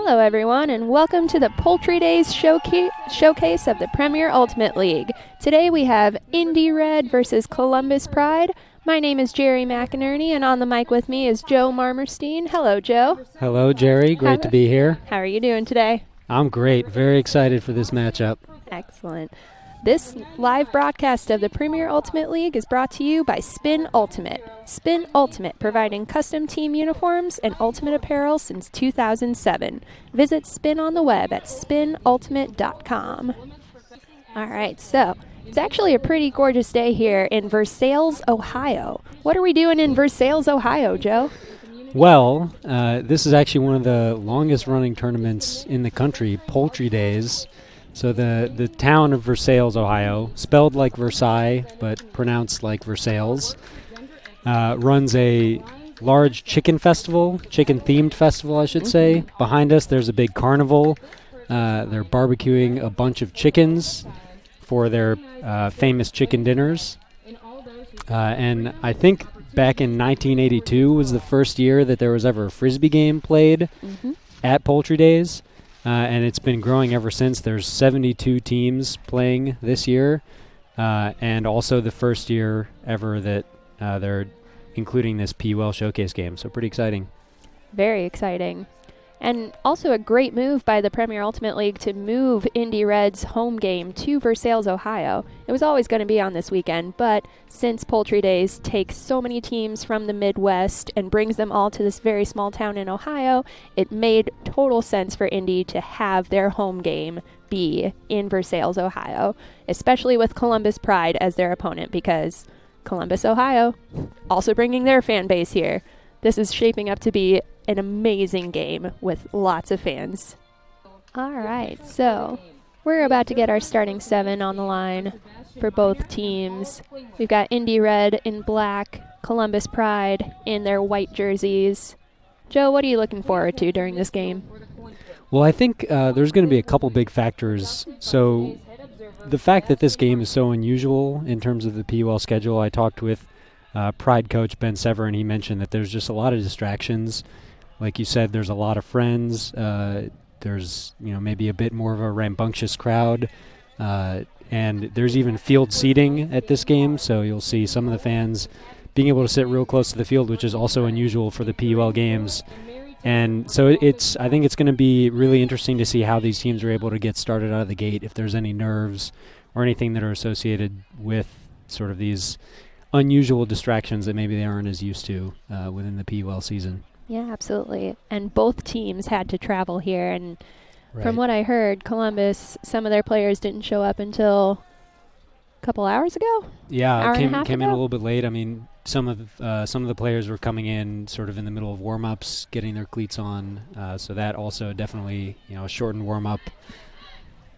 Hello, everyone, and welcome to the Poultry Days showcase of the Premier Ultimate League. Today we have Indy Red versus Columbus Pride. My name is Jerry McInerney, and on the mic with me is Joe Marmerstein. Hello, Joe. Hello, Jerry. Great to be here. How are you doing today? I'm great. Very excited for this matchup. Excellent. This live broadcast of the Premier Ultimate League is brought to you by Spin Ultimate. Spin Ultimate, providing custom team uniforms and ultimate apparel since 2007. Visit Spin on the web at spinultimate.com. All right, so it's actually a pretty gorgeous day here in Versailles, Ohio. What are we doing in Versailles, Ohio, Joe? Well, this is actually one of the longest running tournaments in the country, Poultry Days. So the town of Versailles, Ohio, spelled like Versailles but pronounced like Versailles, runs a large chicken-themed festival, I should say. Behind us, there's a big carnival. They're barbecuing a bunch of chickens for their famous chicken dinners. And I think back in 1982 was the first year that there was ever a Frisbee game played at Poultry Days. And it's been growing ever since. There's 72 teams playing this year, and also the first year ever that they're including this PUL Showcase game. So pretty exciting. Very exciting. And also a great move by the Premier Ultimate League to move Indy Red's home game to Versailles, Ohio. It was always going to be on this weekend, but since Poultry Days takes so many teams from the Midwest and brings them all to this very small town in Ohio, it made total sense for Indy to have their home game be in Versailles, Ohio, especially with Columbus Pride as their opponent, because Columbus, Ohio, also bringing their fan base here. This is shaping up to be an amazing game with lots of fans. All right, so we're about to get our starting seven on the line for both teams. We've got Indy Red in black, Columbus Pride in their white jerseys. Joe, what are you looking forward to during this game? Well, I think there's going to be a couple big factors. So the fact that this game is so unusual in terms of the PUL schedule, I talked with Pride coach Ben Sever, and he mentioned that there's just a lot of distractions. Like you said, there's a lot of friends. There's maybe a bit more of a rambunctious crowd, and there's even field seating at this game. So you'll see some of the fans being able to sit real close to the field, which is also unusual for the PUL games. And so I think it's going to be really interesting to see how these teams are able to get started out of the gate. If there's any nerves or anything that are associated with sort of these unusual distractions that maybe they aren't as used to within the PUL season. Yeah, absolutely. And both teams had to travel here. And from what I heard, Columbus, some of their players didn't show up until a couple hours ago? Yeah, came in a little bit late. I mean, some of the players were coming in sort of in the middle of warm-ups, getting their cleats on. So that also definitely, a shortened warm-up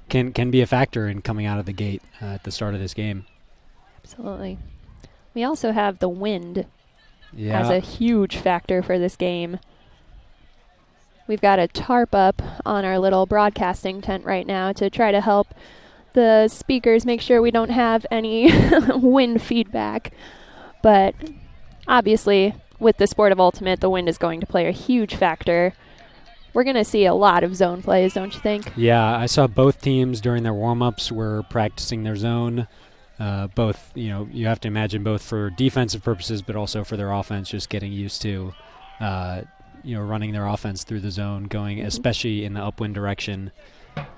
can be a factor in coming out of the gate at the start of this game. Absolutely. We also have the wind as a huge factor for this game. We've got a tarp up on our little broadcasting tent right now to try to help the speakers make sure we don't have any wind feedback. But obviously, with the sport of Ultimate, the wind is going to play a huge factor. We're going to see a lot of zone plays, don't you think? Yeah, I saw both teams during their warm-ups were practicing their zone. Both, you have to imagine both for defensive purposes, but also for their offense, just getting used to, running their offense through the zone, going especially in the upwind direction.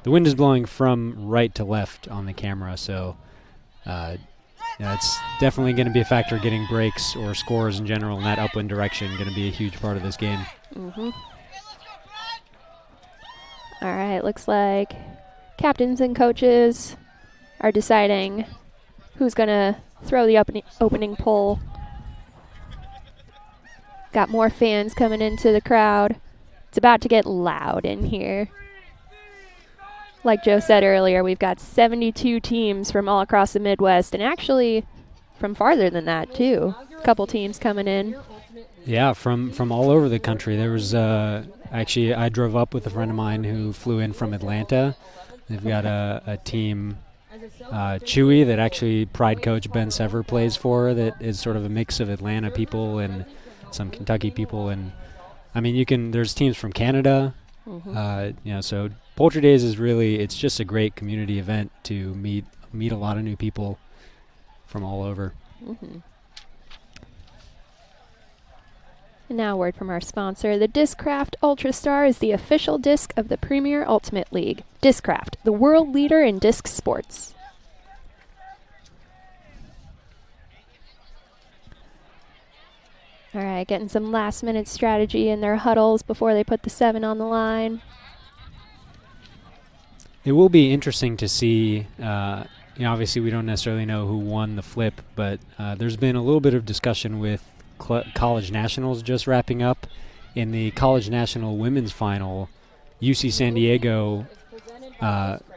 The wind is blowing from right to left on the camera, so it's definitely going to be a factor getting breaks or scores in general in that upwind direction, going to be a huge part of this game. All right, looks like captains and coaches are deciding who's going to throw the opening pull. Got more fans coming into the crowd. It's about to get loud in here. Like Joe said earlier, we've got 72 teams from all across the Midwest, and actually from farther than that, too. A couple teams coming in. Yeah, from all over the country. There was actually, I drove up with a friend of mine who flew in from Atlanta. They've got a team, Chewy, that actually Pride coach Ben Sever plays for, that is sort of a mix of Atlanta people and some Kentucky people. And I mean, there's teams from Canada, So Poultry Days is really, it's just a great community event to meet a lot of new people from all over. And now a word from our sponsor. The Discraft Ultrastar is the official disc of the Premier Ultimate League. Discraft, the world leader in disc sports. All right, getting some last-minute strategy in their huddles before they put the 7 on the line. It will be interesting to see. Obviously we don't necessarily know who won the flip, but there's been a little bit of discussion with college nationals just wrapping up. In the college national women's final, UC San Diego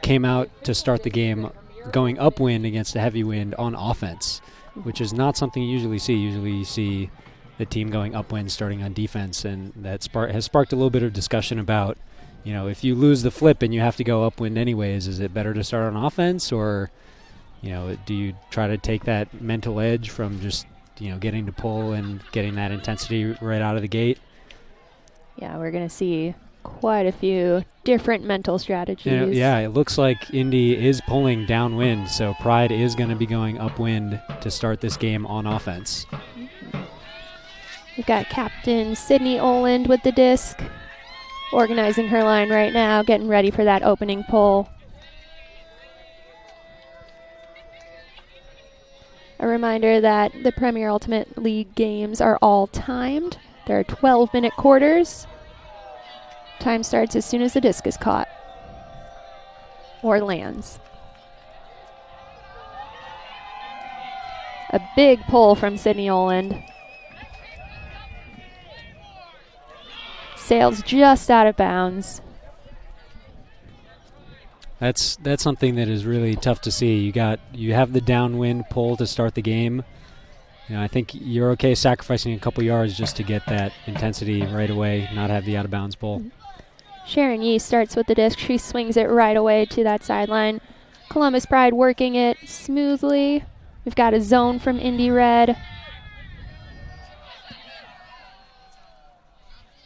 came out to start the game going upwind against a heavy wind on offense, which is not something you usually see. Usually you see the team going upwind starting on defense, and that has sparked a little bit of discussion about, if you lose the flip and you have to go upwind anyways, is it better to start on offense, or do you try to take that mental edge from just getting to pull and getting that intensity right out of the gate? Yeah, we're going to see quite a few different mental strategies. It looks like Indy is pulling downwind, so Pride is going to be going upwind to start this game on offense. We've got Captain Sydney Oland with the disc, organizing her line right now, getting ready for that opening pull. A reminder that the Premier Ultimate League games are all timed. There are 12-minute quarters. Time starts as soon as the disc is caught or lands. A big pull from Sydney Oland. Sails just out of bounds. That's something that is really tough to see. You have the downwind pull to start the game. I think you're okay sacrificing a couple yards just to get that intensity right away, not have the out of bounds pull. Sharon Yee starts with the disc. She swings it right away to that sideline. Columbus Pride working it smoothly. We've got a zone from Indy Red.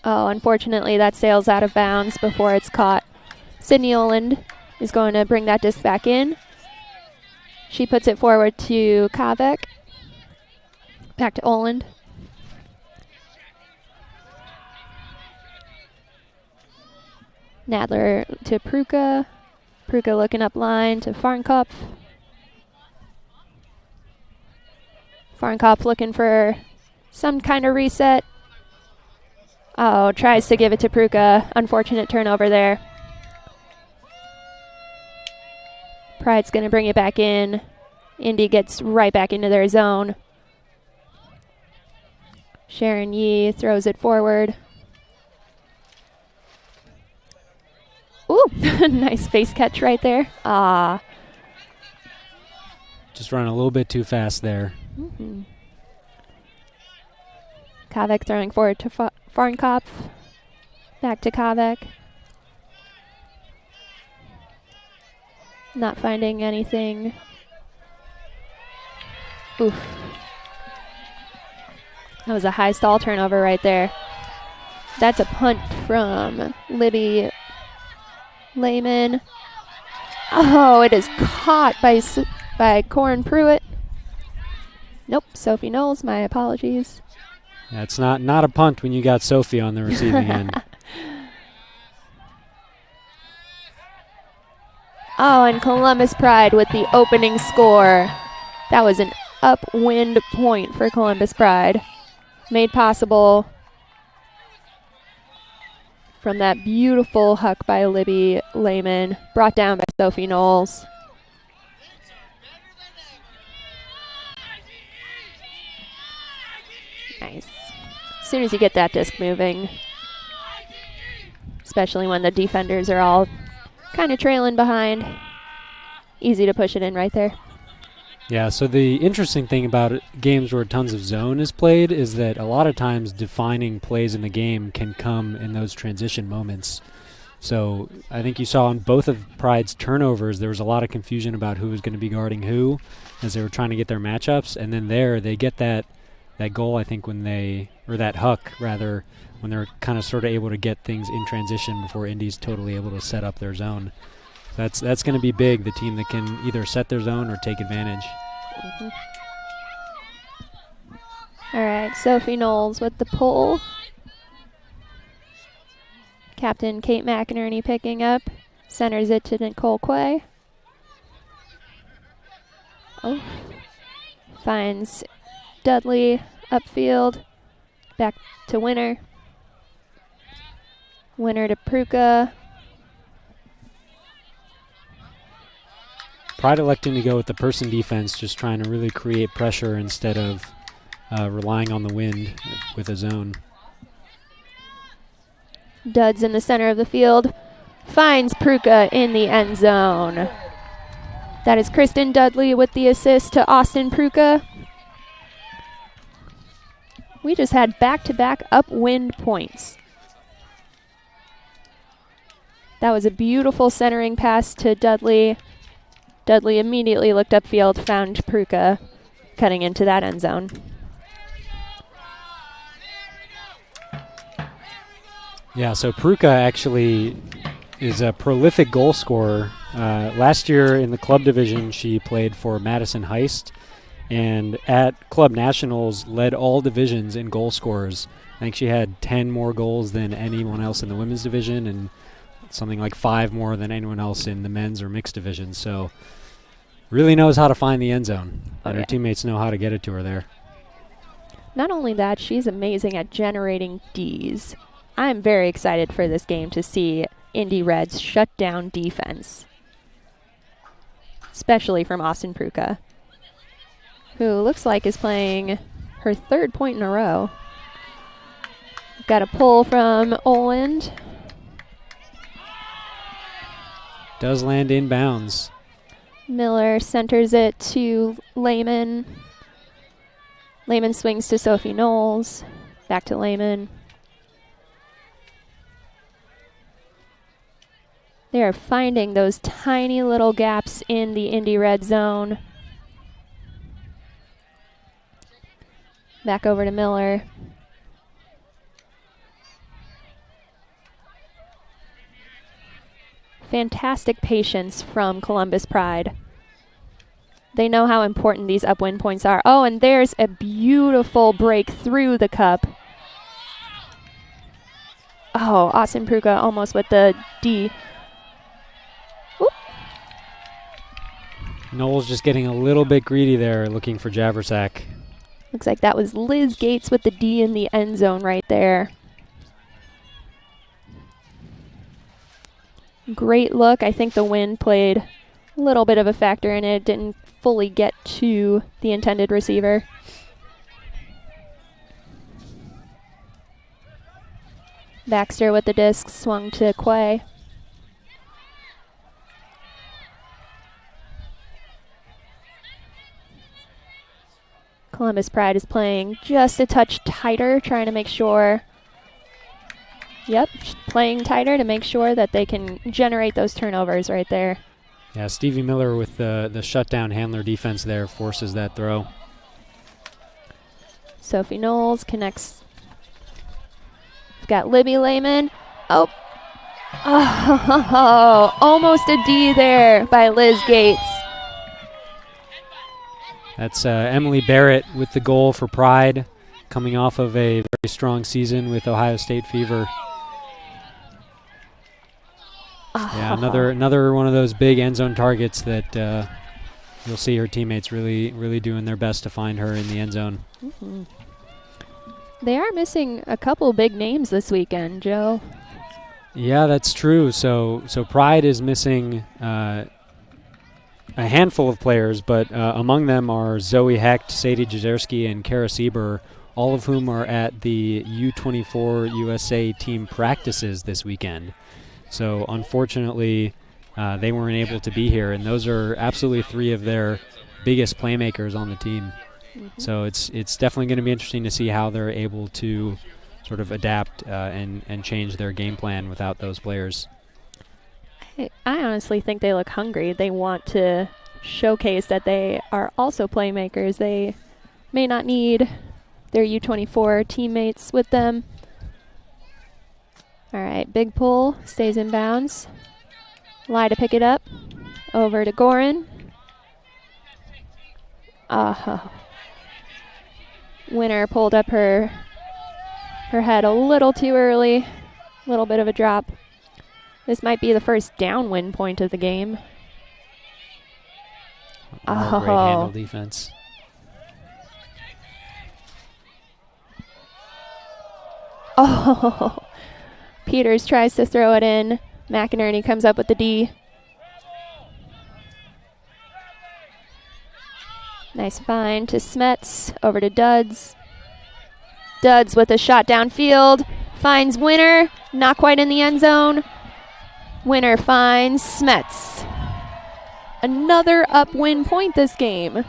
Oh, unfortunately, that sails out of bounds before it's caught. Sydney Oland is going to bring that disc back in. She puts it forward to Kavek. Back to Oland. Nadler to Pruka. Pruka looking up line to Farnkopf. Farnkopf looking for some kind of reset. Oh, tries to give it to Pruka. Unfortunate turnover there. Pride's going to bring it back in. Indy gets right back into their zone. Sharon Yee throws it forward. Ooh, nice face catch right there. Just running a little bit too fast there. Kavek throwing forward to Farnkopf. Back to Kavek. Not finding anything. Oof. That was a high stall turnover right there. That's a punt from Libby Lehman. Oh, it is caught by Corin Pruitt. Nope, Sophie Knowles, my apologies. Yeah, it's not a punt when you got Sophie on the receiving end. Oh, and Columbus Pride with the opening score. That was an upwind point for Columbus Pride. Made possible from that beautiful huck by Libby Lehman. Brought down by Sophie Knowles. Nice. As soon as you get that disc moving, especially when the defenders are all kind of trailing behind, easy to push it in right there. Yeah, so the interesting thing about games where tons of zone is played is that a lot of times defining plays in the game can come in those transition moments. So I think you saw on both of Pride's turnovers, there was a lot of confusion about who was going to be guarding who as they were trying to get their matchups. And then they get that that goal, I think, or that huck rather, when they're kind of sort of able to get things in transition before Indy's totally able to set up their zone. That's going to be big, the team that can either set their zone or take advantage. All right, Sophie Knowles with the pull. Captain Kate McInerney picking up. Centers it to Nicole Quay. Oh. Finds Dudley upfield. Back to Winner. Winner to Pruka. Pride electing to go with the person defense, just trying to really create pressure instead of relying on the wind with a zone. Duds in the center of the field. Finds Pruka in the end zone. That is Kristen Dudley with the assist to Austin Pruka. We just had back-to-back upwind points. That was a beautiful centering pass to Dudley. Dudley immediately looked upfield, found Pruka cutting into that end zone. Yeah, so Pruka actually is a prolific goal scorer. Last year in the club division, she played for Madison Heist, and at Club Nationals led all divisions in goal scorers. I think she had 10 more goals than anyone else in the women's division and something like 5 more than anyone else in the men's or mixed division. So really knows how to find the end zone, and her teammates know how to get it to her there. Not only that, she's amazing at generating Ds. I'm very excited for this game to see Indy Reds shut down defense, especially from Austin Pruka, who looks like is playing her 3rd point in a row. Got a pull from Oland. Does land inbounds. Miller centers it to Lehman. Lehman swings to Sophie Knowles. Back to Lehman. They are finding those tiny little gaps in the Indy Red zone. Back over to Miller. Fantastic patience from Columbus Pride. They know how important these upwind points are. Oh, and there's a beautiful break through the cup. Oh, Austin Pruka almost with the D. Knowles just getting a little bit greedy there, looking for Javersack. Looks like that was Liz Gates with the D in the end zone right there. Great look. I think the wind played a little bit of a factor in it. Didn't fully get to the intended receiver. Baxter with the disc, swung to Quay. Columbus Pride is playing just a touch tighter, trying to make sure. Yep, playing tighter to make sure that they can generate those turnovers right there. Yeah, Stevie Miller with the shutdown handler defense there forces that throw. Sophie Knowles connects. We've got Libby Lehman. Oh, almost a D there by Liz Gates. That's Emily Barrett with the goal for Pride, coming off of a very strong season with Ohio State Fever. Yeah, another one of those big end zone targets that you'll see her teammates really doing their best to find her in the end zone. Mm-hmm. They are missing a couple big names this weekend, Joe. Yeah, that's true. So Pride is missing a handful of players, but among them are Zoe Hecht, Sadie Jezerski, and Kara Sieber, all of whom are at the U24 USA team practices this weekend. So unfortunately, they weren't able to be here, and those are absolutely 3 of their biggest playmakers on the team. Mm-hmm. So it's definitely going to be interesting to see how they're able to sort of adapt and change their game plan without those players. I honestly think they look hungry. They want to showcase that they are also playmakers. They may not need their U24 teammates with them. All right, big pull, stays in bounds. Lie to pick it up. Over to Gorin. Winner pulled up her head a little too early. A little bit of a drop. This might be the first downwind point of the game. Great handle defense. Oh, Peters tries to throw it in. McInerney comes up with the D. Nice find to Smets, over to Duds. Duds with a shot downfield, finds Winner, not quite in the end zone. Winner finds Smets. Another upwind point this game.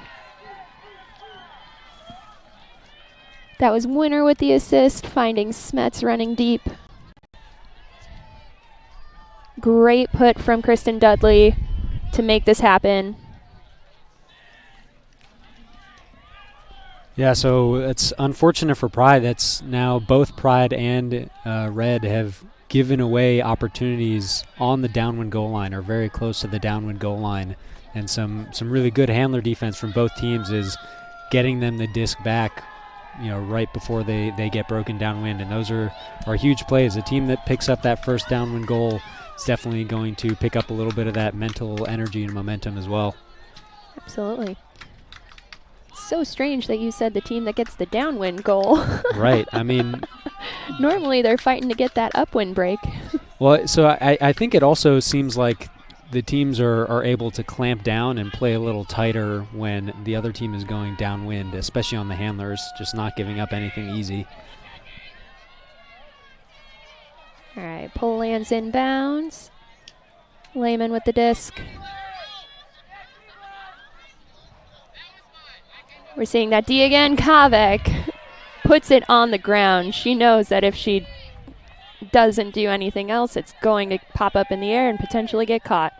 That was Winner with the assist, finding Smets running deep. Great put from Kristen Dudley to make this happen. Yeah, so it's unfortunate for Pride. That's now both Pride and Red have given away opportunities on the downwind goal line, or very close to the downwind goal line. And some really good handler defense from both teams is getting them the disc back, right before they get broken downwind. And those are huge plays. A team that picks up that first downwind goal is definitely going to pick up a little bit of that mental energy and momentum as well. Absolutely. So strange that you said the team that gets the downwind goal. Right. I mean, normally they're fighting to get that upwind break. Well, so I think it also seems like the teams are able to clamp down and play a little tighter when the other team is going downwind, especially on the handlers, just not giving up anything easy. All right, pull lands inbounds. Lehman with the disc. We're seeing that D again. Kavek puts it on the ground. She knows that if she doesn't do anything else, it's going to pop up in the air and potentially get caught.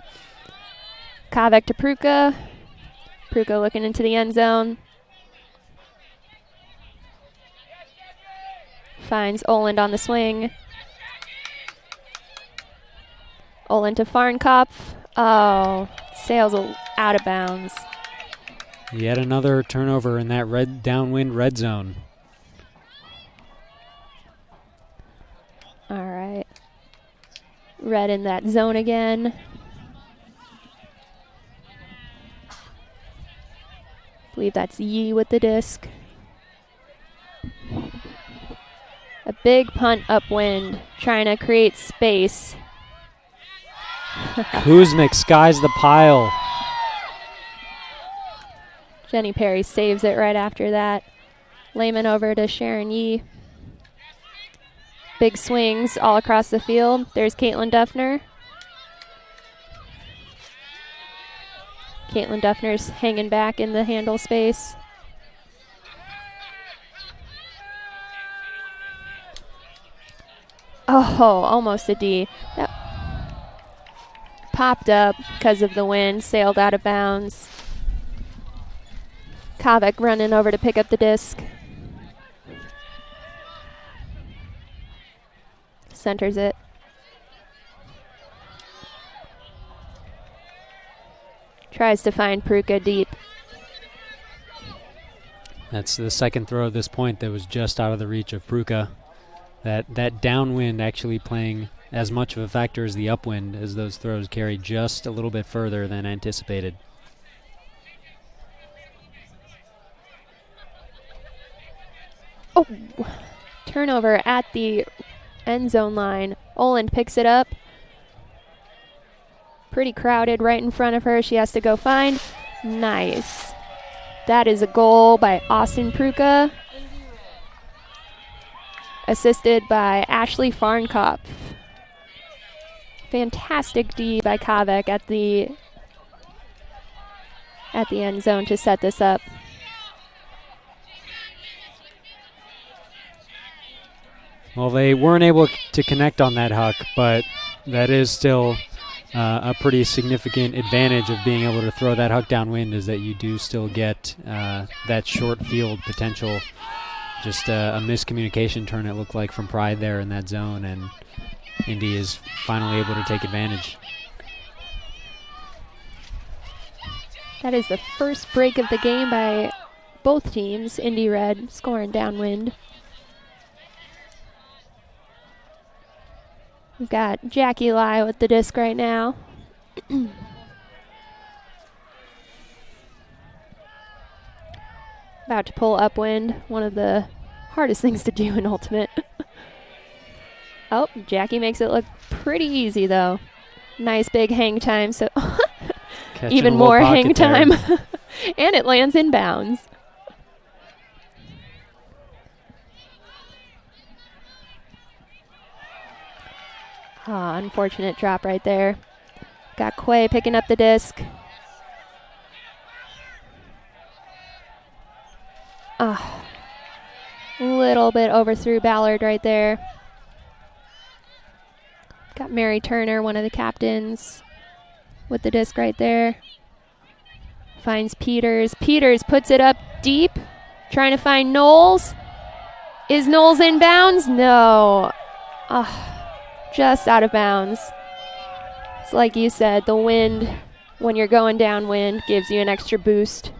Kavek to Pruka. Pruka looking into the end zone. Finds Oland on the swing. Oland to Farnkopf. Oh, sails out of bounds. Yet another turnover in that downwind red zone. All right. Red in that zone again. I believe that's Yee with the disc. A big punt upwind, trying to create space. Kuzmik skies the pile. Jenny Perry saves it right after that. Lehman over to Sharon Yee. Big swings all across the field. There's Caitlin Duffner. Caitlin Duffner's hanging back in the handle space. Oh, almost a D. That popped up because of the wind, sailed out of bounds. Kavek running over to pick up the disc. Centers it. Tries to find Pruka deep. That's the second throw at this point that was just out of the reach of Pruka. That downwind actually playing as much of a factor as the upwind, as those throws carry just a little bit further than anticipated. Oh, turnover at the end zone line. Oland picks it up. Pretty crowded right in front of her. She has to go find. Nice. That is a goal by Austin Pruka, assisted by Ashley Farnkopf. Fantastic D by Kavek at the end zone to set this up. Well, they weren't able to connect on that huck, but that is still a pretty significant advantage of being able to throw that huck downwind, is that you do still get that short field potential Just a miscommunication turn, it looked like, from Pride there in that zone, and Indy is finally able to take advantage. That is the first break of the game by both teams. Indy Red scoring downwind. We've got Jackie Lai with the disc right now. About to pull upwind, one of the hardest things to do in Ultimate. Oh, Jackie makes it look pretty easy though. Nice big hang time, so even more hang time. And it lands in bounds. Ah, unfortunate drop right there. Got Quay picking up the disc. Ah, little bit overthrew Ballard right there. Got Mary Turner, one of the captains, with the disc right there. Finds Peters. Peters puts it up deep, trying to find Knowles. Is Knowles in bounds? No. Just out of bounds. It's like you said, the wind, when you're going downwind, gives you an extra boost.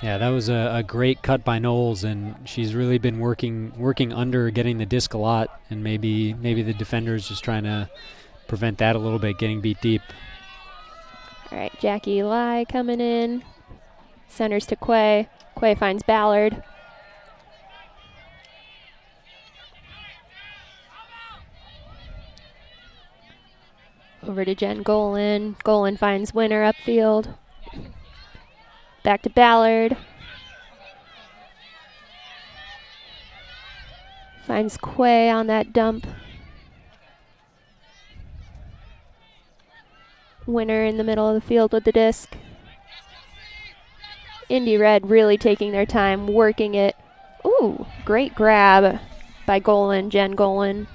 Yeah, that was a great cut by Knowles, and she's really been working under, getting the disc a lot, and maybe the defender's just trying to prevent that a little bit, getting beat deep. All right, Jackie Lai coming in. Centers to Quay. Quay finds Ballard. Over to Jen Golan. Golan finds Winner upfield. Back to Ballard. Finds Quay on that dump. Winner in the middle of the field with the disc. Indy Red really taking their time, working it. Ooh, great grab by Golan, Jen Golan.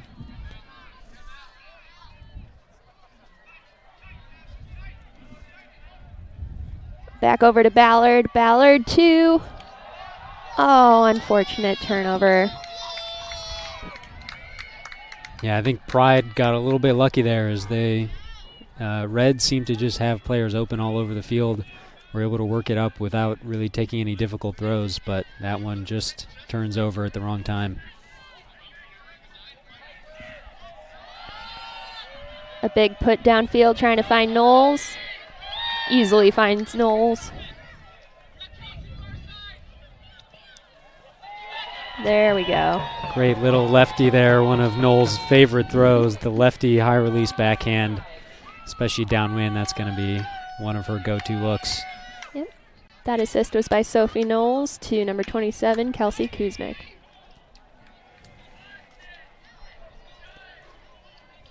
Back over to Ballard. Ballard, 2. Oh, unfortunate turnover. Yeah, I think Pride got a little bit lucky there as they, Red seemed to just have players open all over the field. Were able to work it up without really taking any difficult throws, but that one just turns over at the wrong time. A big put downfield trying to find Knowles. Easily finds Knowles. There we go. Great little lefty there, one of Knowles' favorite throws, the lefty high release backhand, especially downwind. That's going to be one of her go-to looks. Yep. That assist was by Sophie Knowles to number 27, Kelsey Kuzmic.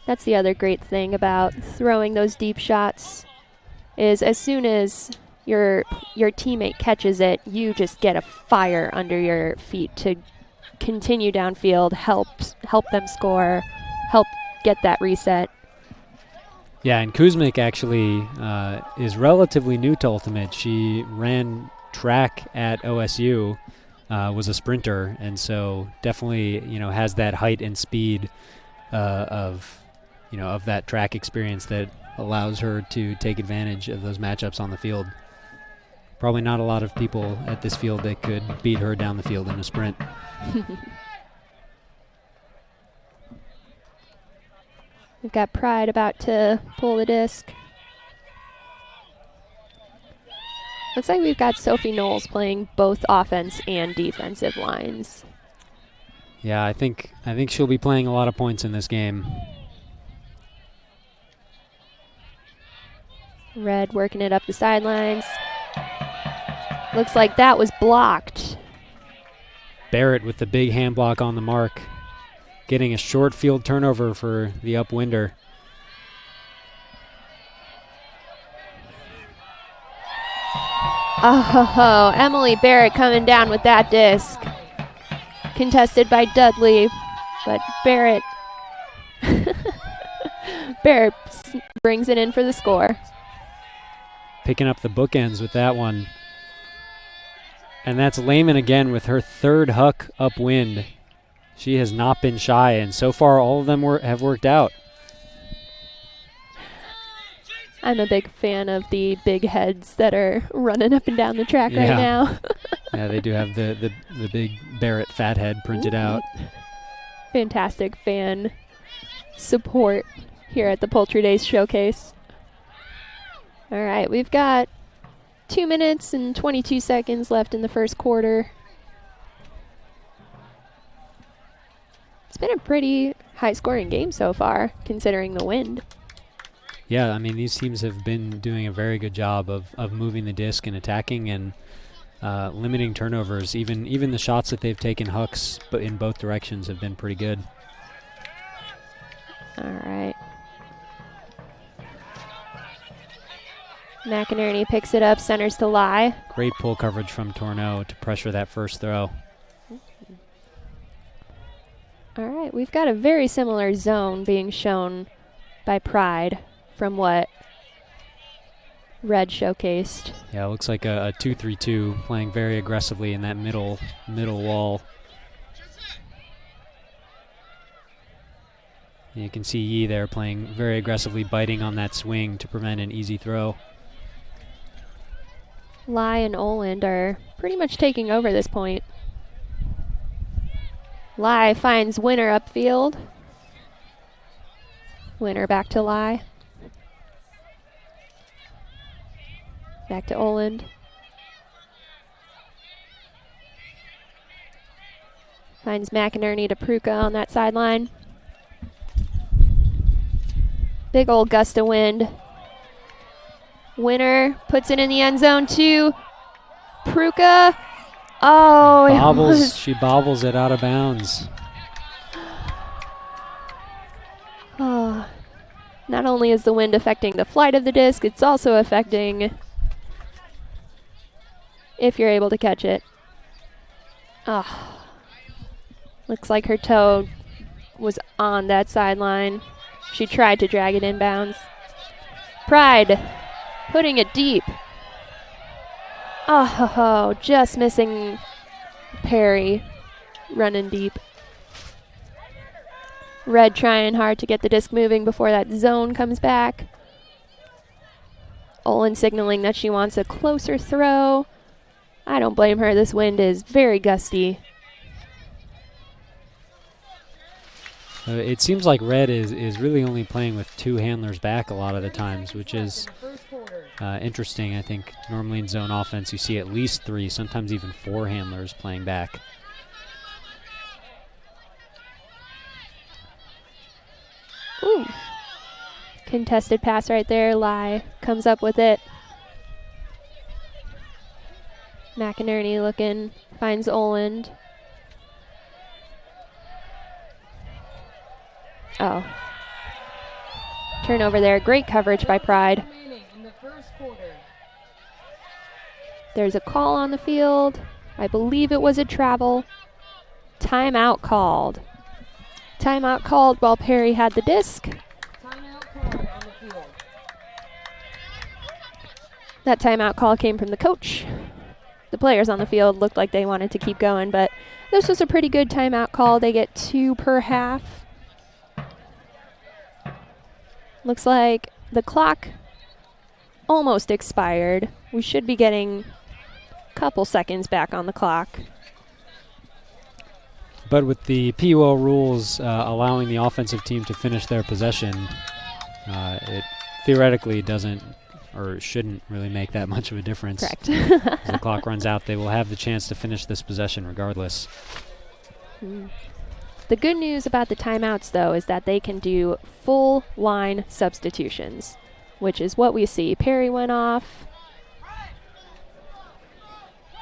That's the other great thing about throwing those deep shots, is as soon as your teammate catches it, you just get a fire under your feet to continue downfield, help them score, help get that reset. Yeah, and Kuzmic actually is relatively new to Ultimate. She ran track at OSU, was a sprinter, and so definitely has that height and speed of that track experience that allows her to take advantage of those matchups on the field. Probably not a lot of people at this field that could beat her down the field in a sprint. We've got Pride about to pull the disc. Looks like we've got Sophie Knowles playing both offense and defensive lines. Yeah, I think she'll be playing a lot of points in this game. Red working it up the sidelines. Looks like that was blocked. Barrett with the big hand block on the mark, getting a short field turnover for the upwinder. Oh, Emily Barrett coming down with that disc. Contested by Dudley, but Barrett brings it in for the score. Picking up the bookends with that one. And that's Lehman again with her third huck upwind. She has not been shy, and so far all of them have worked out. I'm a big fan of the big heads that are running up and down the track right now. Yeah, they do have the big Barrett fathead printed out. Fantastic fan support here at the Poultry Days Showcase. All right, we've got 2 minutes and 22 seconds left in the first quarter. It's been a pretty high-scoring game so far, considering the wind. Yeah, I mean, these teams have been doing a very good job of moving the disc and attacking and limiting turnovers. Even the shots that they've taken hooks but in both directions have been pretty good. All right. McInerney picks it up, centers to Lai. Great pull coverage from Tourneau to pressure that first throw. All right, we've got a very similar zone being shown by Pride from what Red showcased. Yeah, it looks like a 2-3-2, playing very aggressively in that middle wall. And you can see Yi there playing very aggressively, biting on that swing to prevent an easy throw. Lai and Oland are pretty much taking over this point. Lai finds Winner upfield. Winner back to Lai. Back to Oland. Finds McInerney to Pruka on that sideline. Big old gust of wind. Winner puts it in the end zone to Pruka. Oh, she bobbles it out of bounds. Oh, not only is the wind affecting the flight of the disc, it's also affecting if you're able to catch it. Oh, looks like her toe was on that sideline. She tried to drag it inbounds. Pride putting it deep. Oh, just missing Perry running deep. Red trying hard to get the disc moving before that zone comes back. Olin signaling that she wants a closer throw. I don't blame her. This wind is very gusty. It seems like Red is really only playing with two handlers back a lot of the times, which is interesting. I think normally in zone offense you see at least three, sometimes even four handlers playing back. Ooh. Contested pass right there. Lai comes up with it. McInerney looking, finds Oland. Oh. Turnover there. Great coverage by Pride. There's a call on the field. I believe it was a travel. Timeout called. Timeout called while Perry had the disc. Timeout called on the field. That timeout call came from the coach. The players on the field looked like they wanted to keep going, but this was a pretty good timeout call. They get 2 per half. Looks like the clock almost expired. We should be getting a couple seconds back on the clock. But with the PUL rules allowing the offensive team to finish their possession, it theoretically doesn't or shouldn't really make that much of a difference. Correct. As the clock runs out, they will have the chance to finish this possession regardless. The good news about the timeouts, though, is that they can do full line substitutions, which is what we see. Perry went off.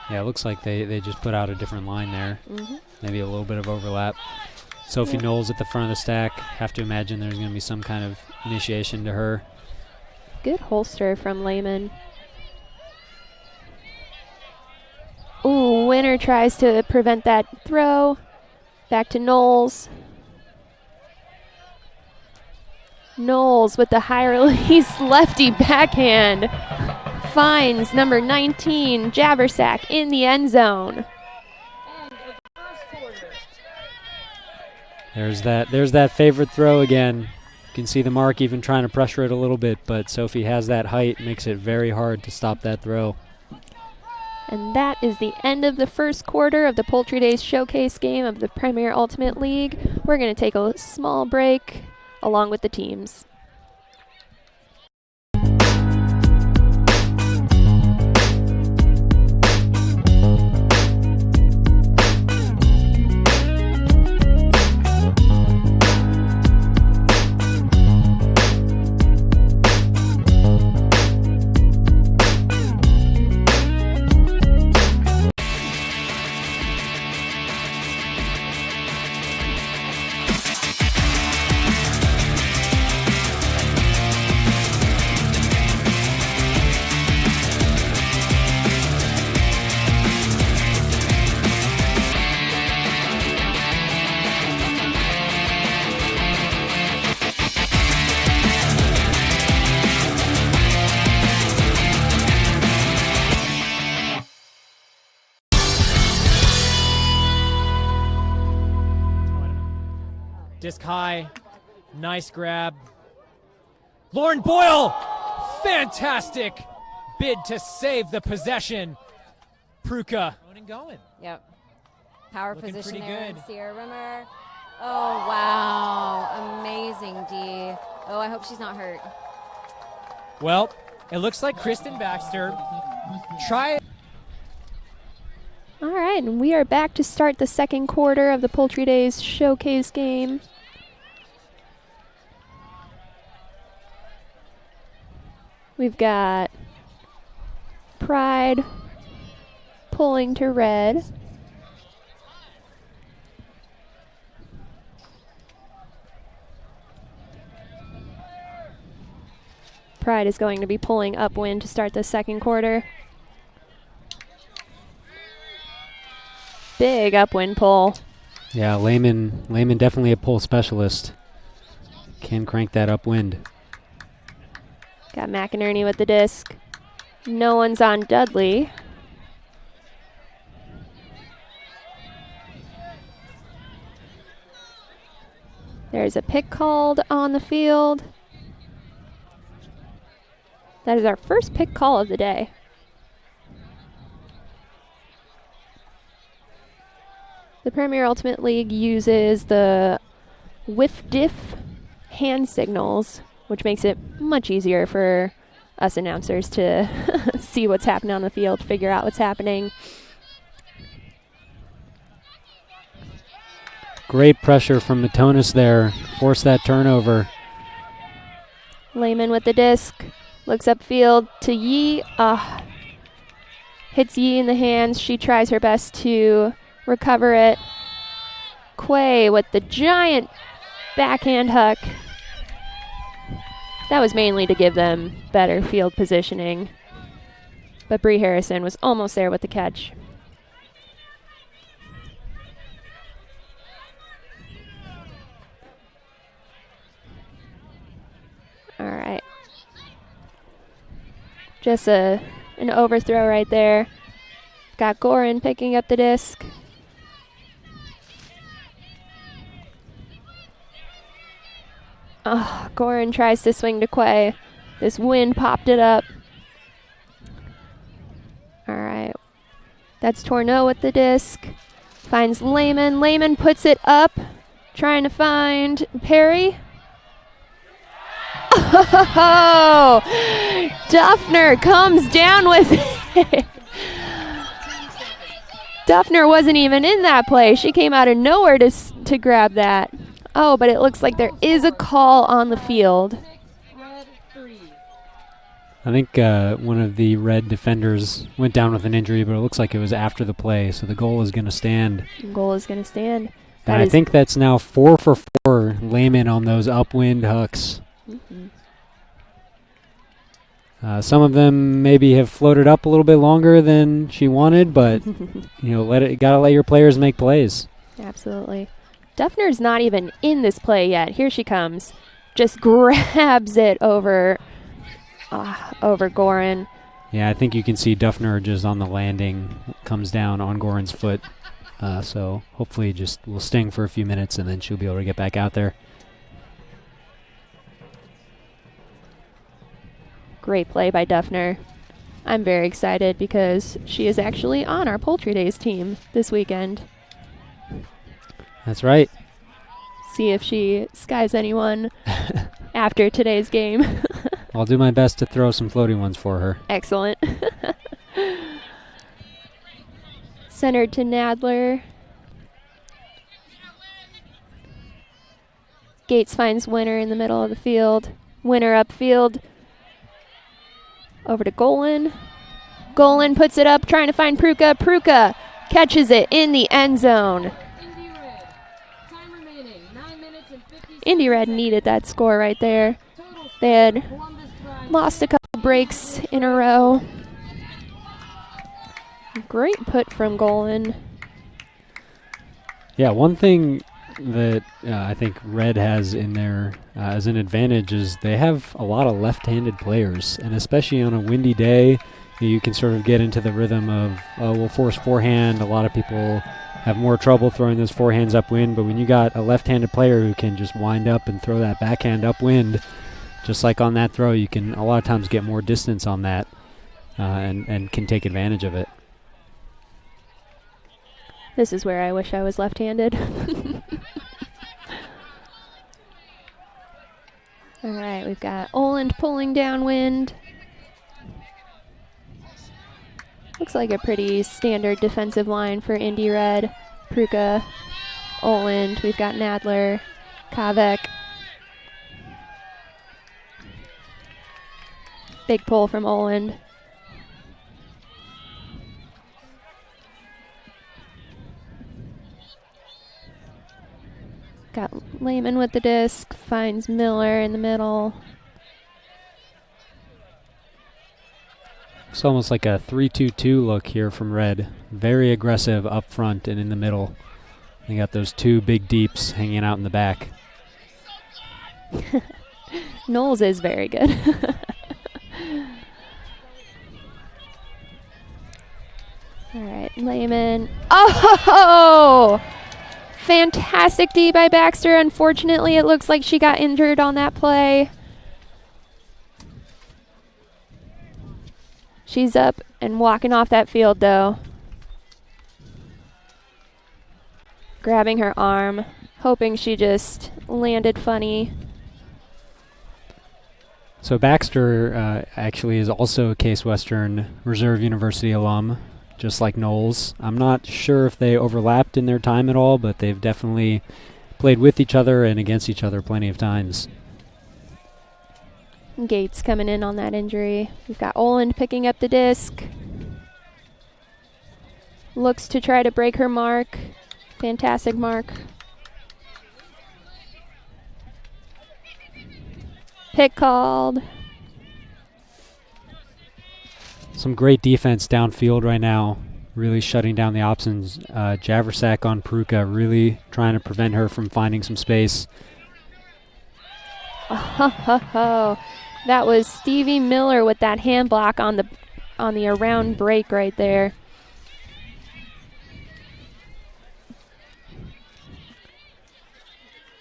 Yeah, it looks like they just put out a different line there. Maybe a little bit of overlap. Sophie Knowles at the front of the stack. Have to imagine there's going to be some kind of initiation to her. Good holster from Lehman. Ooh, Winner tries to prevent that throw. Back to Knowles. Knowles with the high release lefty backhand. finds number 19, Javersack, in the end zone. There's that favorite throw again. You can see the mark even trying to pressure it a little bit, but Sophie has that height, makes it very hard to stop that throw. And that is the end of the first quarter of the Poultry Days Showcase game of the Premier Ultimate League. We're going to take a small break along with the teams. Disc high, nice grab. Lauren Boyle, fantastic bid to save the possession. Pruka going. Yep. Power Looking position pretty there. good. Sierra Rimmer. Oh, wow. Amazing, D. Oh, I hope she's not hurt. Well, it looks like Kristen Baxter tried. All right, and we are back to start the second quarter of the Poultry Days Showcase game. We've got Pride pulling to red. Pride is going to be pulling upwind to start the second quarter. Big upwind pull. Yeah, Lehman definitely a pull specialist. Can crank that upwind. Got McInerney with the disc. No one's on Dudley. There's a pick called on the field. That is our first pick call of the day. The Premier Ultimate League uses the whiff-diff hand signals, which makes it much easier for us announcers to see what's happening on the field, figure out what's happening. Great pressure from Matonis there. Force that turnover. Lehman with the disc. Looks upfield to Yee. Hits Yee in the hands. She tries her best to recover it. Quay with the giant backhand huck. That was mainly to give them better field positioning. But Bree Harrison was almost there with the catch. All right. Just an overthrow right there. Got Gorin picking up the disc. Gorin tries to swing to Quay. This wind popped it up. All right. That's Tourneau with the disc. Finds Lehman. Lehman puts it up. Trying to find Perry. Oh! Duffner comes down with it. Duffner wasn't even in that play. She came out of nowhere to grab that. Oh, but it looks like there is a call on the field. I think one of the red defenders went down with an injury, but it looks like it was after the play, so the goal is going to stand. Goal is going to stand. And I think that's now 4 for 4 Lehman on those upwind hooks. Mm-hmm. Some of them maybe have floated up a little bit longer than she wanted, but gotta let your players make plays. Absolutely. Duffner's not even in this play yet. Here she comes. Just grabs it over Gorin. Yeah, I think you can see Duffner just on the landing, comes down on Goran's foot. So hopefully just will sting for a few minutes and then she'll be able to get back out there. Great play by Duffner. I'm very excited because she is actually on our Poultry Days team this weekend. That's right. See if she skies anyone after today's game. I'll do my best to throw some floating ones for her. Excellent. Centered to Nadler. Gates finds Winner in the middle of the field. Winner upfield. Over to Golan. Golan puts it up, trying to find Pruka. Pruka catches it in the end zone. Indy Red needed that score right there. They had lost a couple breaks in a row. Great put from Golan. Yeah, one thing that I think Red has in there as an advantage is they have a lot of left-handed players, and especially on a windy day, you can sort of get into the rhythm of, we'll force forehand. A lot of people have more trouble throwing those forehands upwind, but when you got a left-handed player who can just wind up and throw that backhand upwind, just like on that throw, you can a lot of times get more distance on that and can take advantage of it. This is where I wish I was left-handed. All right, we've got Oland pulling downwind. Looks like a pretty standard defensive line for Indy Red. Pruka, Oland, we've got Nadler, Kavek. Big pull from Oland. Got Lehman with the disc, finds Miller in the middle. It's almost like a 3-2-2 look here from Red. Very aggressive up front and in the middle. They got those two big deeps hanging out in the back. Knowles is very good. All right, Lehman. Oh! Fantastic D by Baxter. Unfortunately, it looks like she got injured on that play. She's up and walking off that field, though. Grabbing her arm, hoping she just landed funny. So Baxter actually is also a Case Western Reserve University alum, just like Knowles. I'm not sure if they overlapped in their time at all, but they've definitely played with each other and against each other plenty of times. Gates coming in on that injury. We've got Oland picking up the disc. Looks to try to break her mark. Fantastic mark. Pick called. Some great defense downfield right now, really shutting down the options. Javersack on Pruka, really trying to prevent her from finding some space. Oh, that was Stevie Miller with that hand block on the around break right there.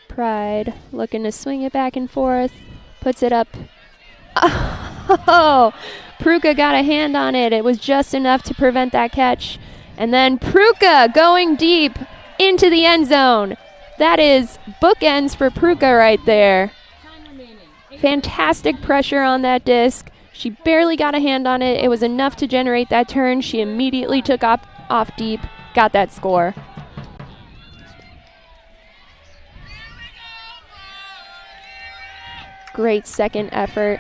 Pride looking to swing it back and forth, puts it up. Oh, Pruka got a hand on it. It was just enough to prevent that catch. And then Pruka going deep into the end zone. That is bookends for Pruka right there. Fantastic pressure on that disc. She barely got a hand on it. It was enough to generate that turn. She immediately took off deep, got that score. Great second effort.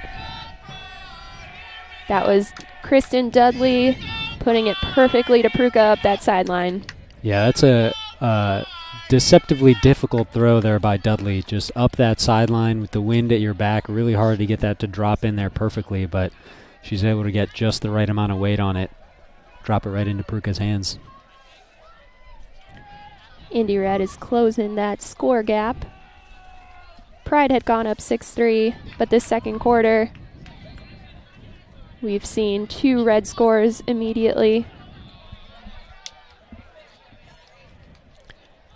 That was Kristen Dudley putting it perfectly to Pruka up that sideline. Yeah, that's a deceptively difficult throw there by Dudley. Just up that sideline with the wind at your back. Really hard to get that to drop in there perfectly, but she's able to get just the right amount of weight on it. Drop it right into Pruka's hands. Indy Red is closing that score gap. Pride had gone up 6-3, but this second quarter, We've seen 2 red scores immediately.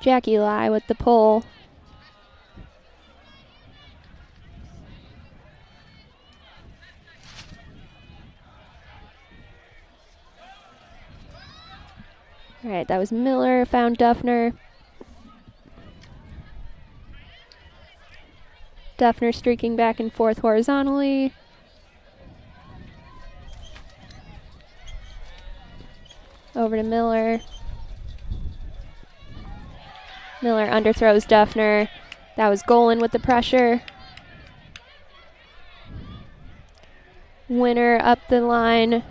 Jackie Lai with the pull. All right, that was Miller, found Duffner. Duffner streaking back and forth horizontally. Over to Miller. Miller underthrows Duffner. That was Golan with the pressure. Winner up the line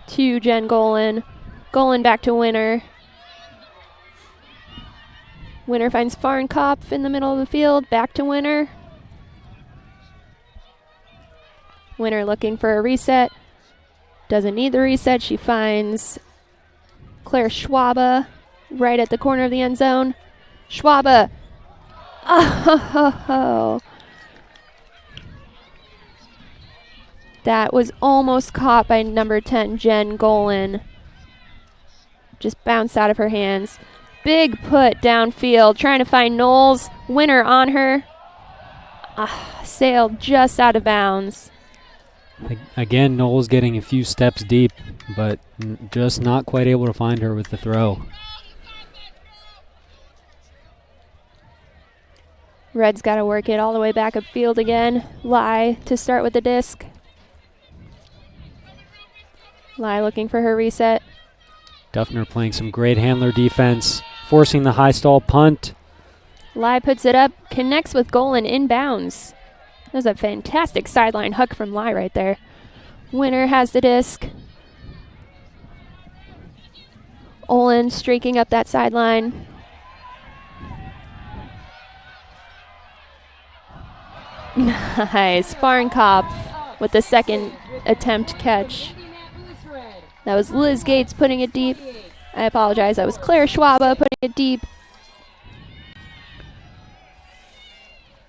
to Jen Golan. Golan back to Winner. Winner finds Farnkopf in the middle of the field. Back to Winner. Winner looking for a reset. Doesn't need the reset. She finds Claire Schwabe right at the corner of the end zone. Schwabe. Oh. That was almost caught by number 10, Jen Golan. Just bounced out of her hands. Big put downfield, trying to find Knowles. Winner on her. Sailed just out of bounds. Again, Knowles getting a few steps deep, but just not quite able to find her with the throw. Red's got to work it all the way back upfield again. Lai to start with the disc. Lai looking for her reset. Duffner playing some great handler defense, forcing the high stall punt. Lai puts it up, connects with Golan inbounds. That was a fantastic sideline hook from Lai right there. Winner has the disc. Olin streaking up that sideline. Nice. Farnkopf with the second attempt catch. That was Liz Gates putting it deep. I apologize. That was Claire Schwabe putting it deep.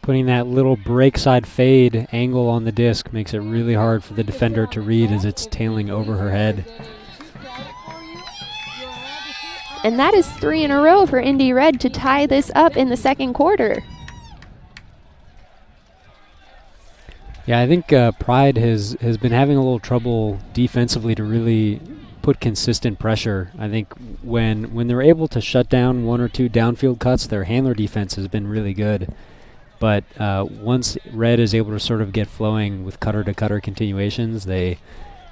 Putting that little break side fade angle on the disc makes it really hard for the defender to read as it's tailing over her head. And that is 3 in a row for Indy Red to tie this up in the second quarter. Yeah, I think Pride has been having a little trouble defensively to really put consistent pressure. I think when they're able to shut down 1 or 2 downfield cuts, their handler defense has been really good. But once Red is able to sort of get flowing with cutter-to-cutter continuations, they, it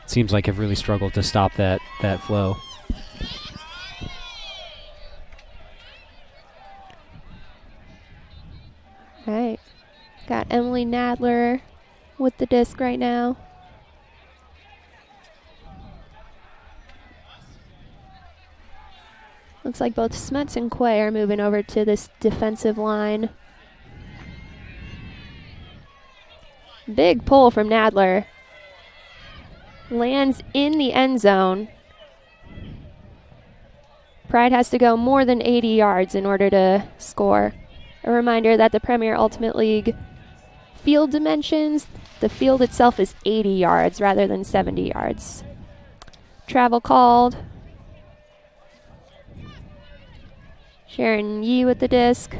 seems like, have really struggled to stop that flow. All right. Got Emily Nadler with the disc right now. Looks like both Smuts and Quay are moving over to this defensive line. Big pull from Nadler. Lands in the end zone. Pride has to go more than 80 yards in order to score. A reminder that the Premier Ultimate League field dimensions, the field itself is 80 yards rather than 70 yards. Travel called. Sharon Yee with the disc.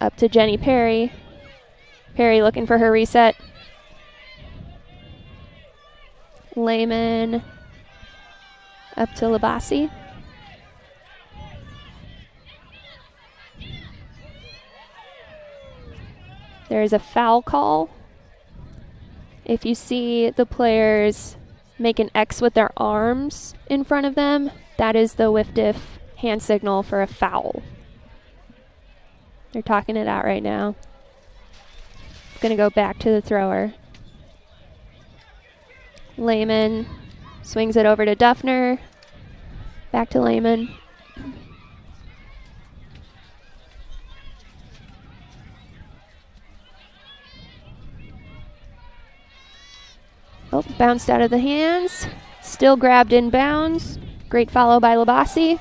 Up to Jenny Perry. Perry looking for her reset. Lehman up to Labasi. There is a foul call. If you see the players make an X with their arms in front of them, that is the WIFDIF hand signal for a foul. They're talking it out right now. It's going to go back to the thrower. Lehman swings it over to Duffner. Back to Lehman. Oh, bounced out of the hands. Still grabbed in bounds. Great follow by Labasi.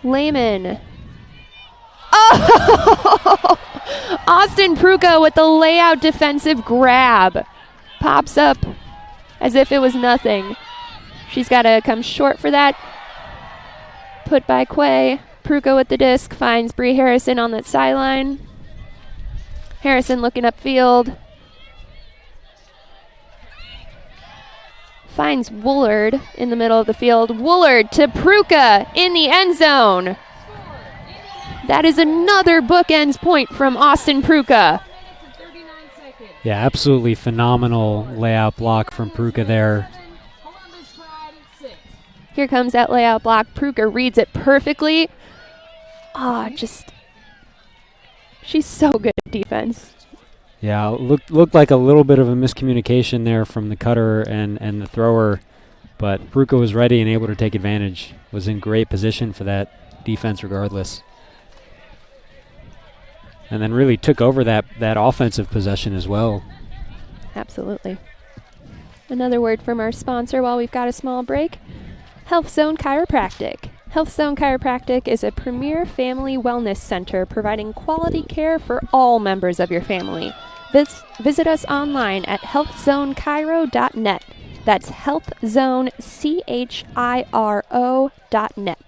Lehman. Oh! Austin Pruka with the layout defensive grab. Pops up as if it was nothing. She's got to come short for that. Put by Quay. Pruka with the disc finds Bree Harrison on that sideline. Harrison looking upfield. Finds Woolard in the middle of the field. Woolard to Pruka in the end zone. That is another bookends point from Austin Pruka. Yeah, absolutely phenomenal layout block from Pruka there. Here comes that layout block. Pruka reads it perfectly. She's so good at defense. Yeah, looked like a little bit of a miscommunication there from the cutter and the thrower, but Pruka was ready and able to take advantage. Was in great position for that defense regardless. And then really took over that offensive possession as well. Absolutely. Another word from our sponsor while we've got a small break. Health Zone Chiropractic. Health Zone Chiropractic is a premier family wellness center providing quality care for all members of your family. Visit us online at healthzonechiro.net. That's healthzonechiro.net.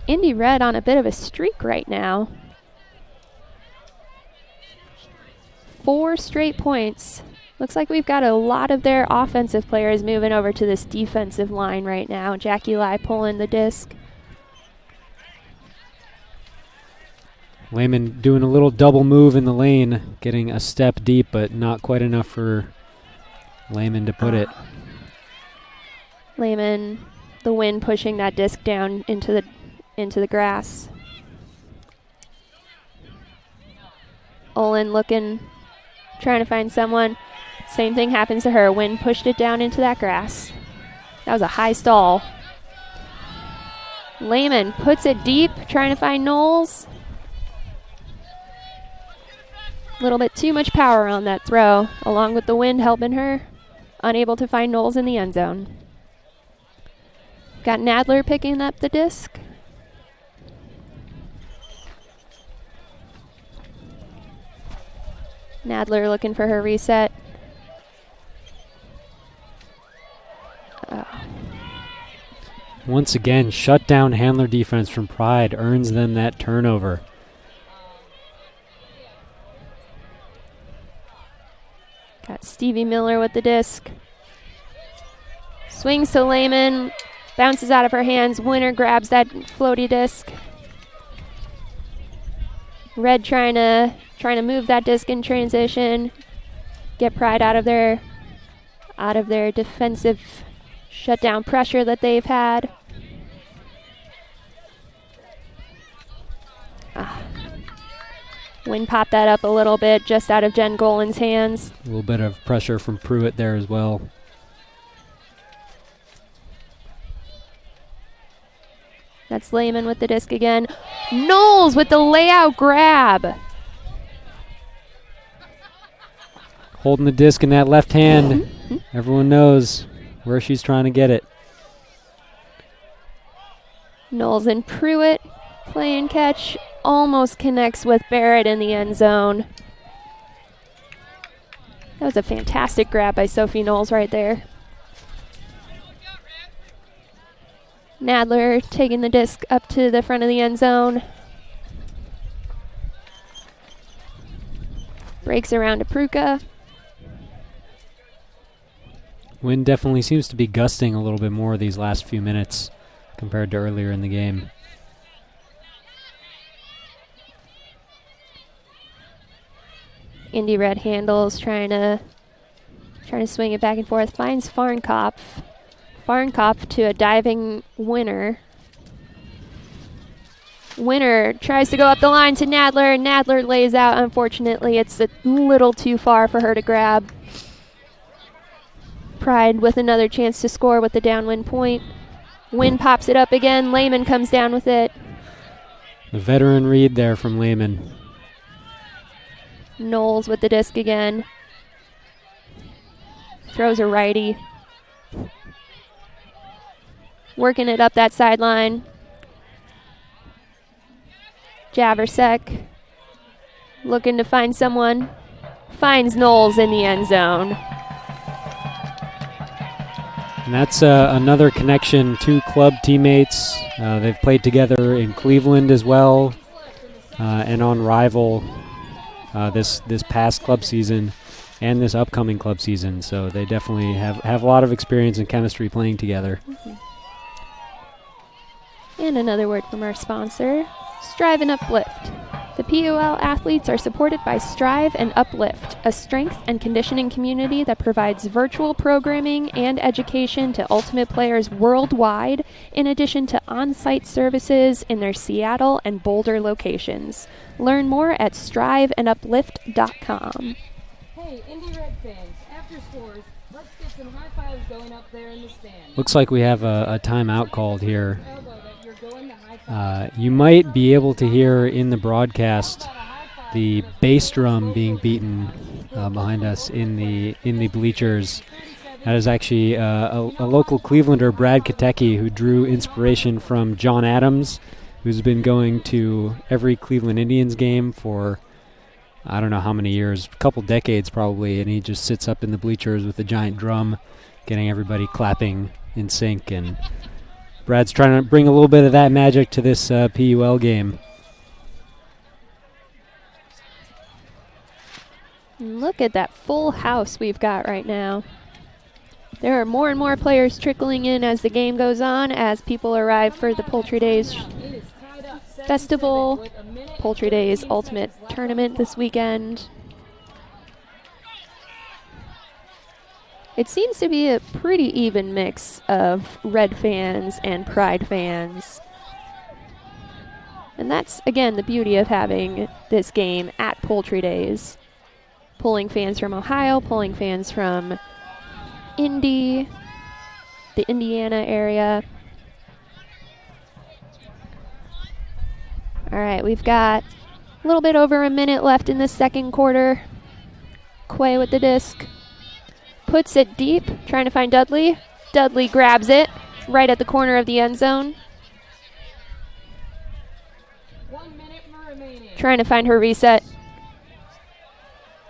Indy Red on a bit of a streak right now. 4 straight points. Looks like we've got a lot of their offensive players moving over to this defensive line right now. Jackie Lai pulling the disc. Lehman doing a little double move in the lane, getting a step deep, but not quite enough for Lehman to put it. Lehman, the wind pushing that disc down into the grass. Olin looking, trying to find someone. Same thing happens to her. Wind pushed it down into that grass. That was a high stall. Lehman puts it deep, trying to find Knowles. A little bit too much power on that throw, along with the wind helping her. Unable to find Knowles in the end zone. Got Nadler picking up the disc. Nadler looking for her reset. Once again, shutdown handler defense from Pride earns them that turnover. Got Stevie Miller with the disc. Swings to Lehman. Bounces out of her hands. Winner grabs that floaty disc. Red trying to move that disc in transition. Get Pride out of their defensive shutdown pressure that they've had. Wind popped that up a little bit just out of Jen Golan's hands. A little bit of pressure from Pruitt there as well. That's Lehman with the disc again. Knowles with the layout grab. Holding the disc in that left hand. Everyone knows where she's trying to get it. Knowles and Pruitt playing catch. Almost connects with Barrett in the end zone. That was a fantastic grab by Sophie Knowles right there. Nadler taking the disc up to the front of the end zone. Breaks around to Pruka. Wind definitely seems to be gusting a little bit more these last few minutes compared to earlier in the game. Indy Red handles, trying to swing it back and forth. Finds Farnkopf. Farnkopf to a diving Winner. Winner tries to go up the line to Nadler. Nadler lays out. Unfortunately, it's a little too far for her to grab. Pride with another chance to score with the downwind point. Wind pops it up again. Lehman comes down with it. The veteran read there from Lehman. Knowles with the disc again. Throws a righty. Working it up that sideline. Javersek looking to find someone. finds Knowles in the end zone. And that's another connection to club teammates. They've played together in Cleveland as well, and on Rival this past club season and this upcoming club season. So they definitely have a lot of experience and chemistry playing together. And another word from our sponsor, Strive and Uplift. The PUL athletes are supported by Strive and Uplift, a strength and conditioning community that provides virtual programming and education to Ultimate players worldwide, in addition to on-site services in their Seattle and Boulder locations. Learn more at striveanduplift.com. Hey, Indy Red fans, after scores, let's get some high fives going up there in the stand. Looks like we have a timeout called here. Elbow that you're going to high five. You might be able to hear in the broadcast the bass drum being beaten behind us in the bleachers. That is actually a local Clevelander, Brad Katecki, who drew inspiration from John Adams, who's been going to every Cleveland Indians game for I don't know how many years, a couple decades probably, and he just sits up in the bleachers with a giant drum, getting everybody clapping in sync. And Brad's trying to bring a little bit of that magic to this PUL game. Look at that full house we've got right now. There are more and more players trickling in as the game goes on, as people arrive for the Poultry Days Festival, Poultry Days Ultimate Tournament this weekend. It seems to be a pretty even mix of Red fans and Pride fans. And that's, again, the beauty of having this game at Poultry Days. Pulling fans from Ohio, pulling fans from Indy, the Indiana area. All right, we've got a little bit over a minute left in the second quarter. Quay with the disc. Puts it deep, trying to find Dudley. Dudley grabs it right at the corner of the end zone. 1 minute remaining. Trying to find her reset.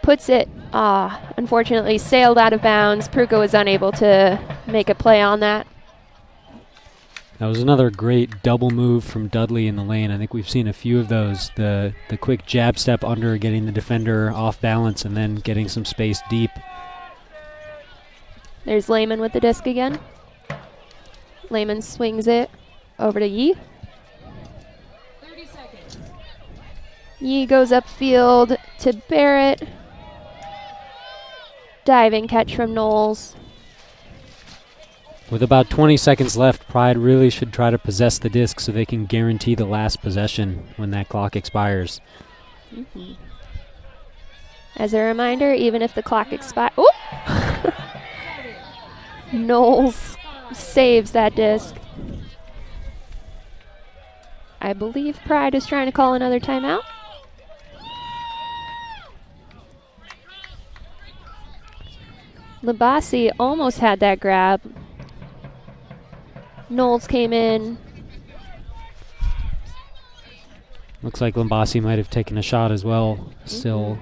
Puts it, unfortunately sailed out of bounds. Pruka was unable to make a play on that. That was another great double move from Dudley in the lane. I think we've seen a few of those. The quick jab step under, getting the defender off balance, and then getting some space deep. There's Lehman with the disc again. Lehman swings it over to Yee. 30 seconds. Yee goes upfield to Barrett. Diving catch from Knowles. With about 20 seconds left, Pride really should try to possess the disc so they can guarantee the last possession when that clock expires. Mm-hmm. As a reminder, even if the clock expires... Oh! Knowles saves that disc. I believe Pride is trying to call another timeout. Labasi almost had that grab. Knowles came in. Looks like Limbasi might have taken a shot as well. Still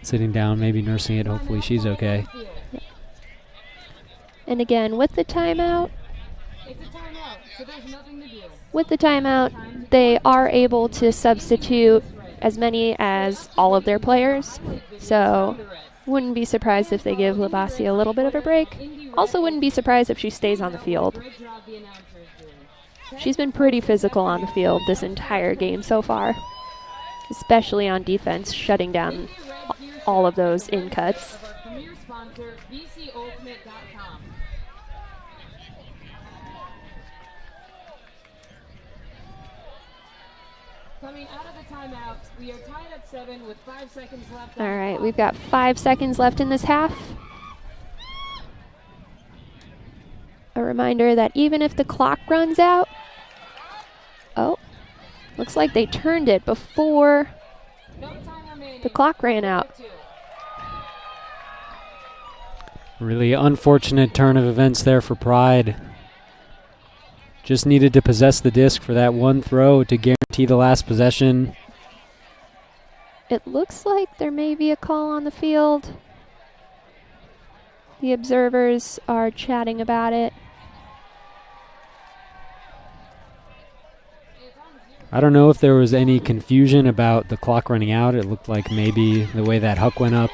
sitting down, maybe nursing it. Hopefully she's okay. Yeah. And again, with the timeout, they are able to substitute as many as all of their players. So wouldn't be surprised if they give Labasi a little bit of a break. Also wouldn't be surprised if she stays on the field. She's been pretty physical on the field this entire game so far, especially on defense, shutting down all of those in cuts. Coming out of the timeout, we are tied at 7 with 5 seconds left. All right, we've got 5 seconds left in this half. A reminder that even if the clock runs out, looks like they turned it before the clock ran out. Really unfortunate turn of events there for Pride. Just needed to possess the disc for that one throw to guarantee the last possession. It looks like there may be a call on the field. The observers are chatting about it. I don't know if there was any confusion about the clock running out. It looked like maybe the way that Huck went up,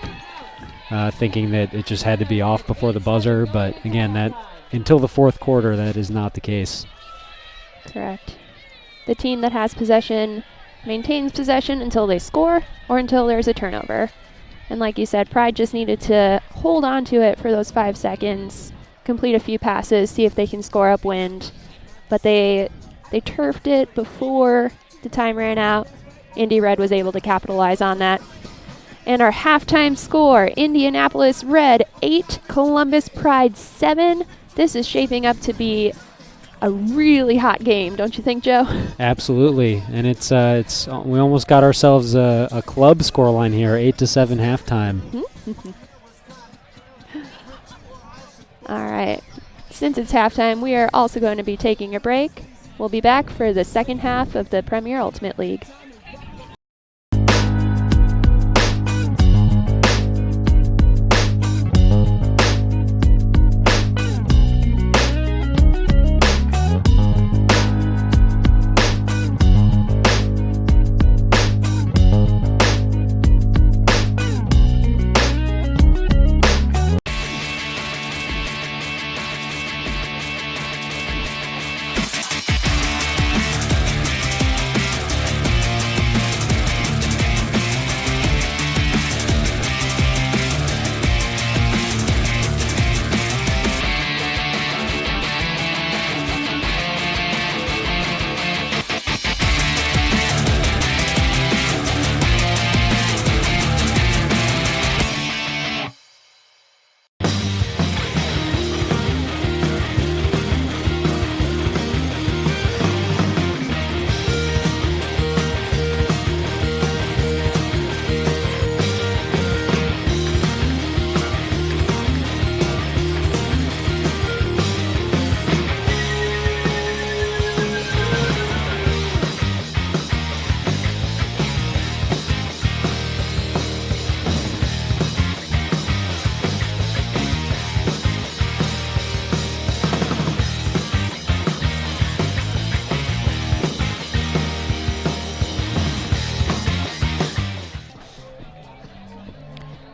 thinking that it just had to be off before the buzzer. But again, that until the fourth quarter, that is not the case. Correct. The team that has possession maintains possession until they score or until there's a turnover. And like you said, Pride just needed to hold on to it for those 5 seconds, complete a few passes, see if they can score upwind. But they turfed it before the time ran out. Indy Red was able to capitalize on that. And our halftime score, Indianapolis Red 8, Columbus Pride 7. This is shaping up to be a really hot game, don't you think, Joe? Absolutely, and it's we almost got ourselves a club scoreline here, 8-7 halftime. All right. Since it's halftime, we are also going to be taking a break. We'll be back for the second half of the Premier Ultimate League.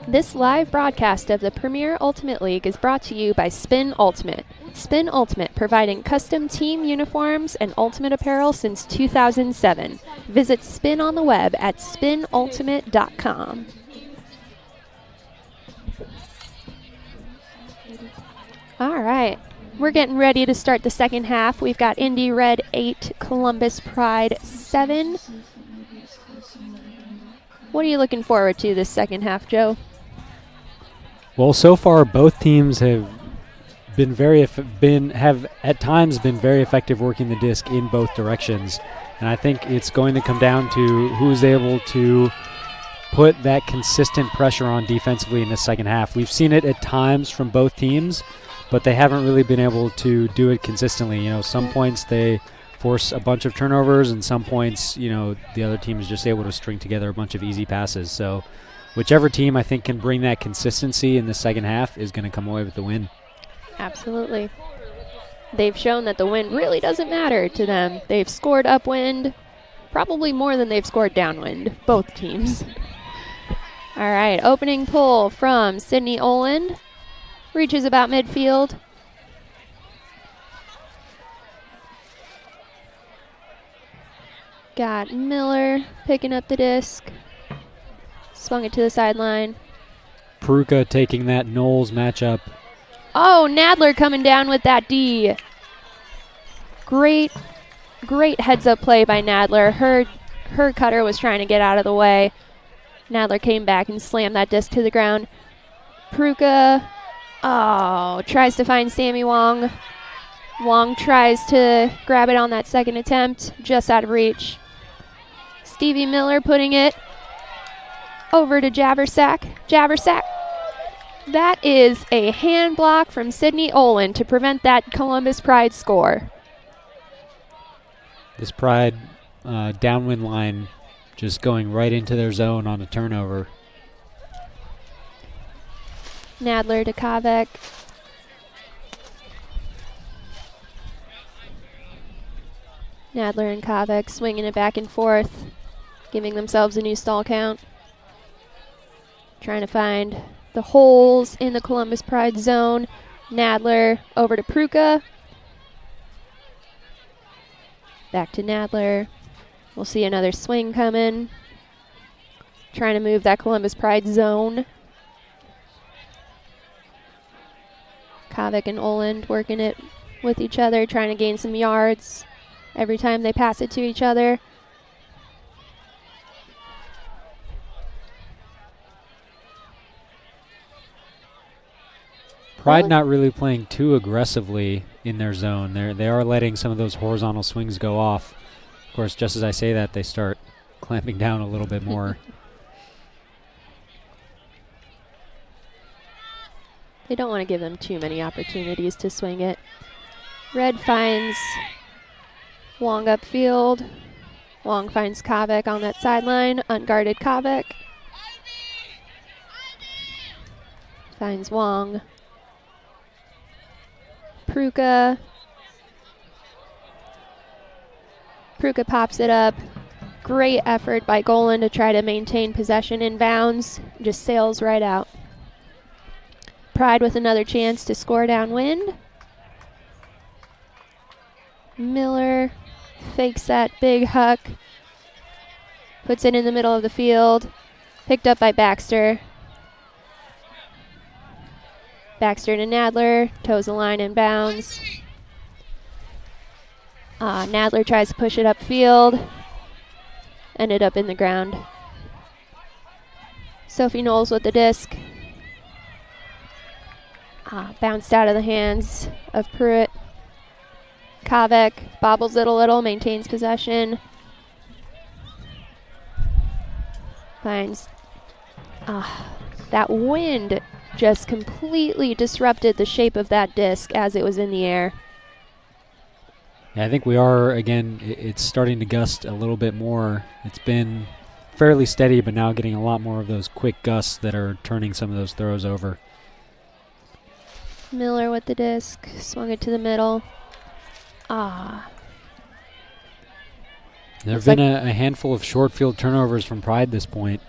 This live broadcast of the Premier Ultimate League is brought to you by Spin Ultimate. Spin Ultimate, providing custom team uniforms and ultimate apparel since 2007. Visit Spin on the web at spinultimate.com. All right, we're getting ready to start the second half. We've got Indy Red 8, Columbus Pride 7. What are you looking forward to this second half, Joe? Well, so far both teams have been have at times been very effective working the disc in both directions, and I think it's going to come down to who's able to put that consistent pressure on defensively in the second half. We've seen it at times from both teams, but they haven't really been able to do it consistently. You know, some points they force a bunch of turnovers, and some points, you know, the other team is just able to string together a bunch of easy passes. So whichever team I think can bring that consistency in the second half is going to come away with the win. Absolutely. They've shown that the wind really doesn't matter to them. They've scored upwind, probably more than they've scored downwind, both teams. All right, opening pull from Sydney Oland. Reaches about midfield. Got Miller picking up the disc. Swung it to the sideline. Peruka taking that Knowles matchup. Oh, Nadler coming down with that D. Great heads-up play by Nadler. Her cutter was trying to get out of the way. Nadler came back and slammed that disc to the ground. Peruka, tries to find Sammy Wong. Wong tries to grab it on that second attempt, just out of reach. Stevie Miller putting it over to Javersack. Javersack. That is a hand block from Sydney Oland to prevent that Columbus Pride score. This Pride downwind line just going right into their zone on a turnover. Nadler to Kavek. Nadler and Kavek swinging it back and forth, giving themselves a new stall count. Trying to find the holes in the Columbus Pride zone. Nadler over to Pruka. Back to Nadler. We'll see another swing coming. Trying to move that Columbus Pride zone. Kavek and Oland working it with each other, trying to gain some yards every time they pass it to each other. Pride not really playing too aggressively in their zone. They are letting some of those horizontal swings go off. Of course, just as I say that, they start clamping down a little bit more. They don't want to give them too many opportunities to swing it. Red finds Wong upfield. Wong finds Kavek on that sideline. Unguarded Kavek. Finds Wong. Pruka. Pruka pops it up. Great effort by Golan to try to maintain possession in bounds. Just sails right out. Pride with another chance to score downwind. Miller fakes that big huck. Puts it in the middle of the field. Picked up by Baxter. Baxter to Nadler. Toes the line in bounds. Nadler tries to push it upfield. Ended up in the ground. Sophie Knowles with the disc. Bounced out of the hands of Pruitt. Kavek bobbles it a little, maintains possession. Finds that wind just completely disrupted the shape of that disc as it was in the air. Yeah, I think we are, again, it's starting to gust a little bit more. It's been fairly steady, but now getting a lot more of those quick gusts that are turning some of those throws over. Miller with the disc, swung it to the middle. There have been a handful of short field turnovers from Pride this point.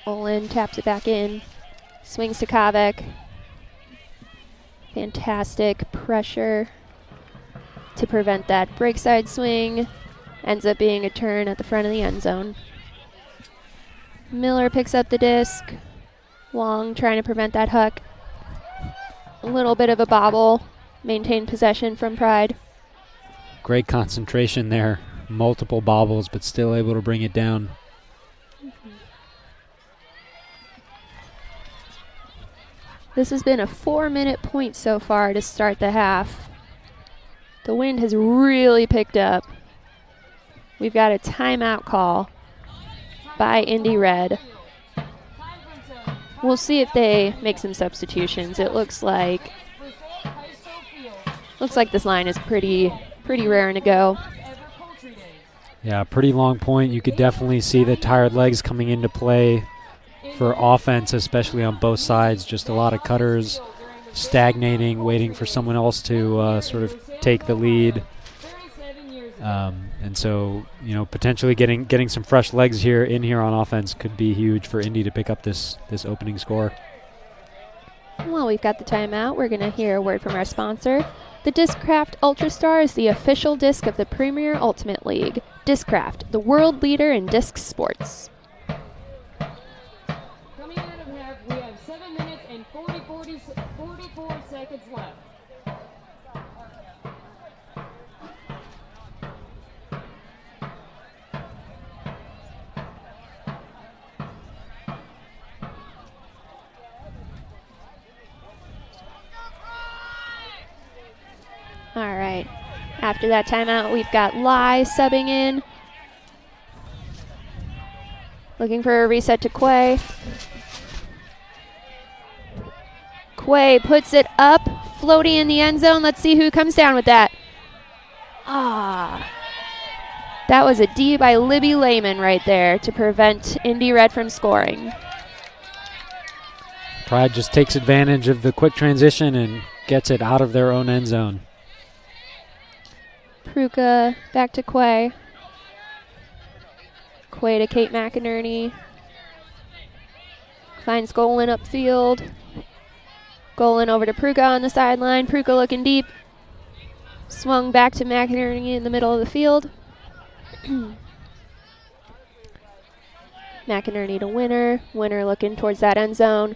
Olin taps it back in, swings to Kavek. Fantastic pressure to prevent that breakside swing. Ends up being a turn at the front of the end zone. Miller picks up the disc. Wong trying to prevent that huck. A little bit of a bobble. Maintain possession from Pride. Great concentration there. Multiple bobbles, but still able to bring it down. This has been a 4-minute point so far to start the half. The wind has really picked up. We've got a timeout call by Indy Red. We'll see if they make some substitutions. It looks like this line is pretty raring to go. Yeah, pretty long point. You could definitely see the tired legs coming into play for offense, especially on both sides. Just a lot of cutters stagnating, waiting for someone else to sort of take the lead. And so, potentially getting some fresh legs in here on offense could be huge for Indy to pick up this opening score. Well, we've got the timeout. We're going to hear a word from our sponsor. The Discraft Ultrastar is the official disc of the Premier Ultimate League. Discraft, the world leader in disc sports. Coming out of half, we have 7 minutes and 44 seconds left. All right. After that timeout, we've got Lai subbing in. Looking for a reset to Quay. Quay puts it up, floating in the end zone. Let's see who comes down with that. That was a D by Libby Lehman right there to prevent Indy Red from scoring. Pride just takes advantage of the quick transition and gets it out of their own end zone. Pruka back to Quay. Quay to Kate McInerney. Finds Golan upfield. Golan over to Pruka on the sideline. Pruka looking deep. Swung back to McInerney in the middle of the field. McInerney to Winner. Winner looking towards that end zone.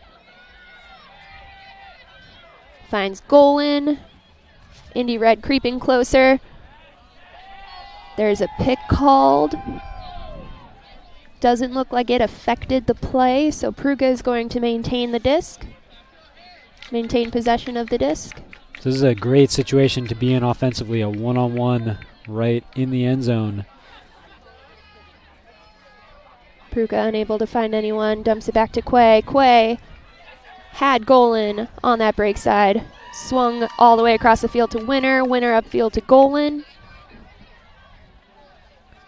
Finds Golan. Indy Red creeping closer. There's a pick called. Doesn't look like it affected the play, so Pruga is going to maintain the disc. Maintain possession of the disc. This is a great situation to be in offensively, a one-on-one right in the end zone. Pruka unable to find anyone, dumps it back to Quay. Quay had Golan on that break side. Swung all the way across the field to Winner. Winner upfield to Golan.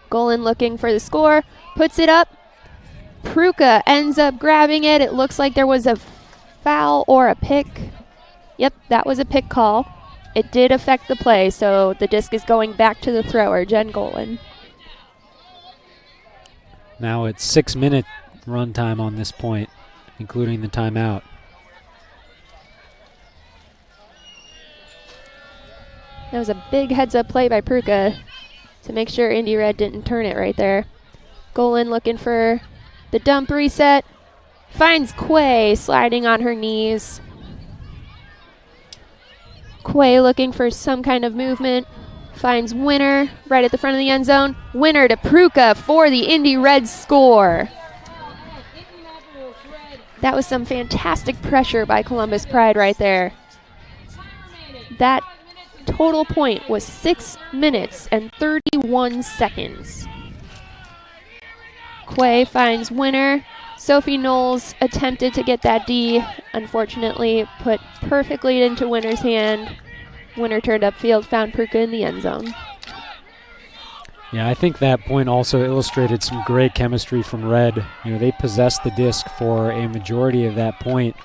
Golan looking for the score. Puts it up. Pruka ends up grabbing it. It looks like there was a foul or a pick. Yep, that was a pick call. It did affect the play, so the disc is going back to the thrower, Jen Golan. Now it's 6-minute run time on this point, including the timeout. That was a big heads-up play by Pruka to make sure Indy Red didn't turn it right there. Golan looking for the dump reset. Finds Quay sliding on her knees. Quay looking for some kind of movement. Finds Winner right at the front of the end zone. Winner to Pruka for the Indy Reds score. That was some fantastic pressure by Columbus Pride right there. That total point was 6 minutes and 31 seconds. Quay finds Winner. Sophie Knowles attempted to get that D, unfortunately put perfectly into Winner's hand. Winner turned upfield, found Pruka in the end zone. Yeah, I think that point also illustrated some great chemistry from Red. You know, they possessed the disc for a majority of that point.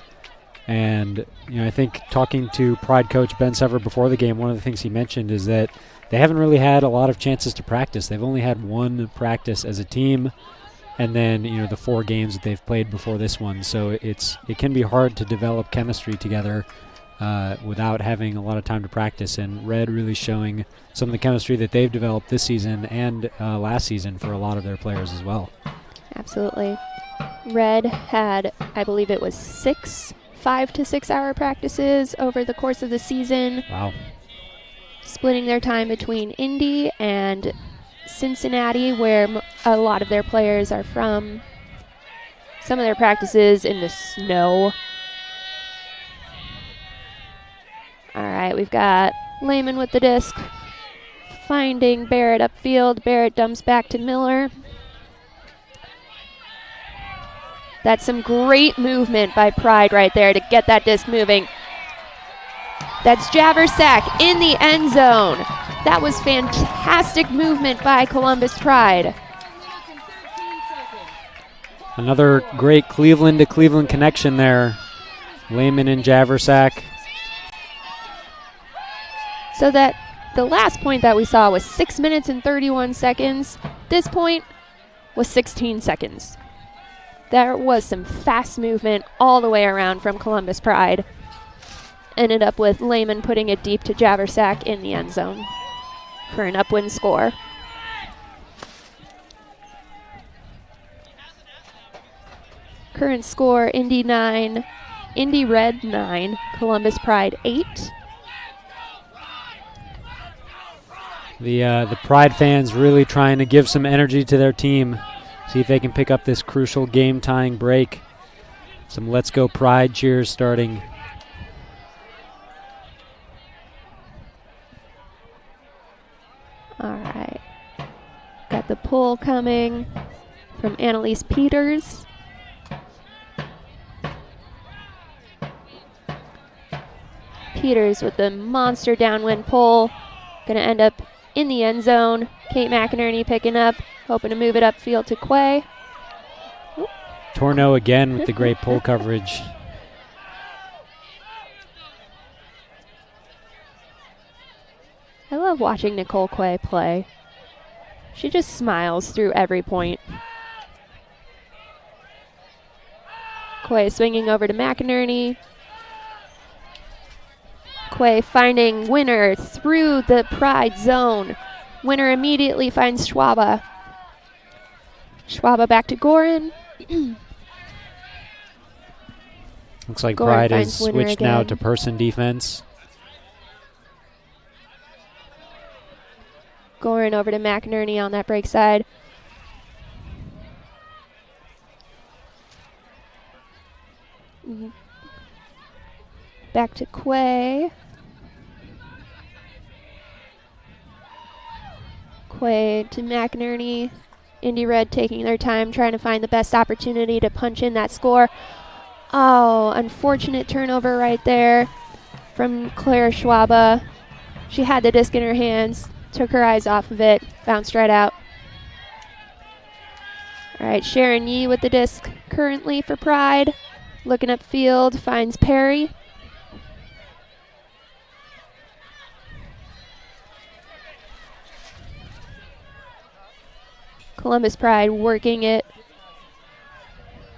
And, you know, I think talking to Pride coach Ben Sever before the game, one of the things he mentioned is that they haven't really had a lot of chances to practice. They've only had one practice as a team, and then, you know, the 4 games that they've played before this one. So it can be hard to develop chemistry together without having a lot of time to practice. And Red really showing some of the chemistry that they've developed this season and last season for a lot of their players as well. Absolutely. Red had, I believe it was 5 to 6 hour practices over the course of the season. Wow. Splitting their time between Indy and Cincinnati, where a lot of their players are from. Some of their practices in the snow. All right, we've got Lehman with the disc. Finding Barrett upfield. Barrett dumps back to Miller. That's some great movement by Pride right there to get that disc moving. That's Javersack in the end zone. That was fantastic movement by Columbus Pride. Another great Cleveland to Cleveland connection there. Lehman and Javersack. So that the last point that we saw was 6 minutes and 31 seconds. This point was 16 seconds. There was some fast movement all the way around from Columbus Pride. Ended up with Lehman putting it deep to Javersack in the end zone for an upwind score. Current score, Indy Red 9, Columbus Pride 8. The Pride fans really trying to give some energy to their team. See if they can pick up this crucial game-tying break. Some Let's Go Pride cheers starting. All right. Got the pull coming from Annalise Peters. Peters with the monster downwind pull. Going to end up in the end zone. Kate McInerney picking up, hoping to move it upfield to Quay. Torno again with the great pull coverage. I love watching Nicole Quay play. She just smiles through every point. Quay swinging over to McInerney. Quay finding Winner through the Pride zone. Winner immediately finds Schwaba. Schwaba back to Gorin. Looks like Gorin Pride has finds Winner switched now again. to person defense. Gorin over to McInerney on that break side. Back to Quay. Quay to McInerney. Indy Red taking their time, trying to find the best opportunity to punch in that score. Oh, unfortunate turnover right there from Claire Schwaba. She had the disc in her hands, took her eyes off of it, bounced right out. All right, Sharon Yee with the disc currently for Pride. Looking upfield, finds Perry. Columbus Pride working it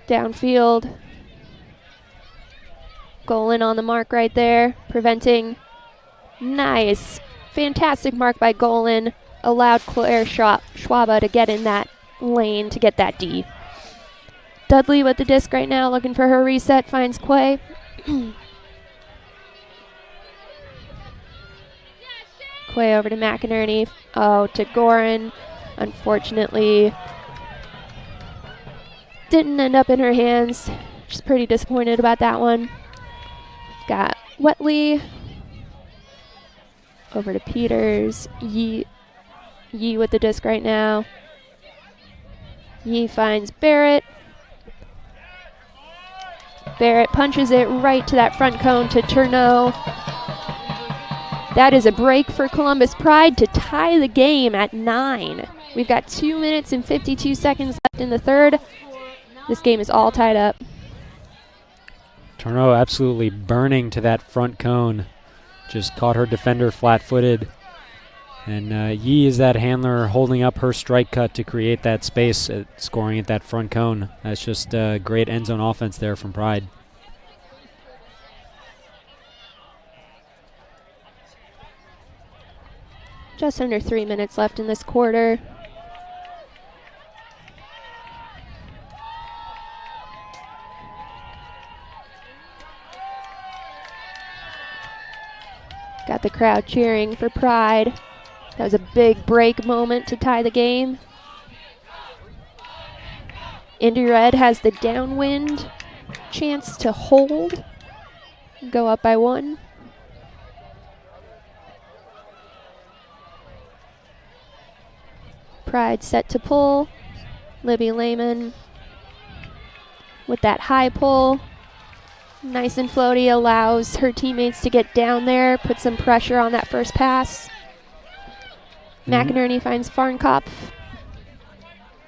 downfield. Golan on the mark right there, preventing. Nice. Fantastic mark by Golan. Allowed Claire Schwaba to get in that lane to get that D. Dudley with the disc right now, looking for her reset, finds Quay. Quay over to McInerney. Oh, to Gorin. Unfortunately, didn't end up in her hands. She's pretty disappointed about that one. Got Wetley over to Peters. Yee with the disc right now. Yee finds Barrett. Barrett punches it right to that front cone to Turneau. That is a break for Columbus Pride to tie the game at 9. We've got 2 minutes and 52 seconds left in the third. This game is all tied up. Turneau absolutely burning to that front cone. Just caught her defender flat-footed. And Yee is that handler holding up her strike cut to create that space, scoring at that front cone. That's just great end zone offense there from Pride. Just under 3 minutes left in this quarter. Got the crowd cheering for Pride. That was a big break moment to tie the game. Indy Red has the downwind chance to hold. Go up by 1. Pride set to pull. Libby Lehman with that high pull. Nice and floaty, allows her teammates to get down there, put some pressure on that first pass. McInerney finds Farnkopf.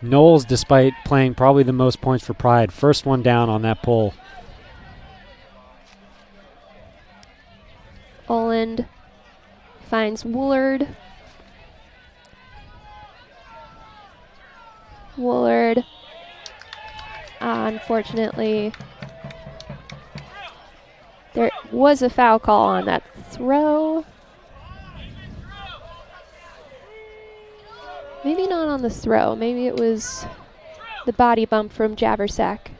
Knowles, despite playing probably the most points for Pride, first one down on that pull. Oland finds Woolard. Woolard, unfortunately, there was a foul call on that throw. Maybe not on the throw. Maybe it was the body bump from Javersack.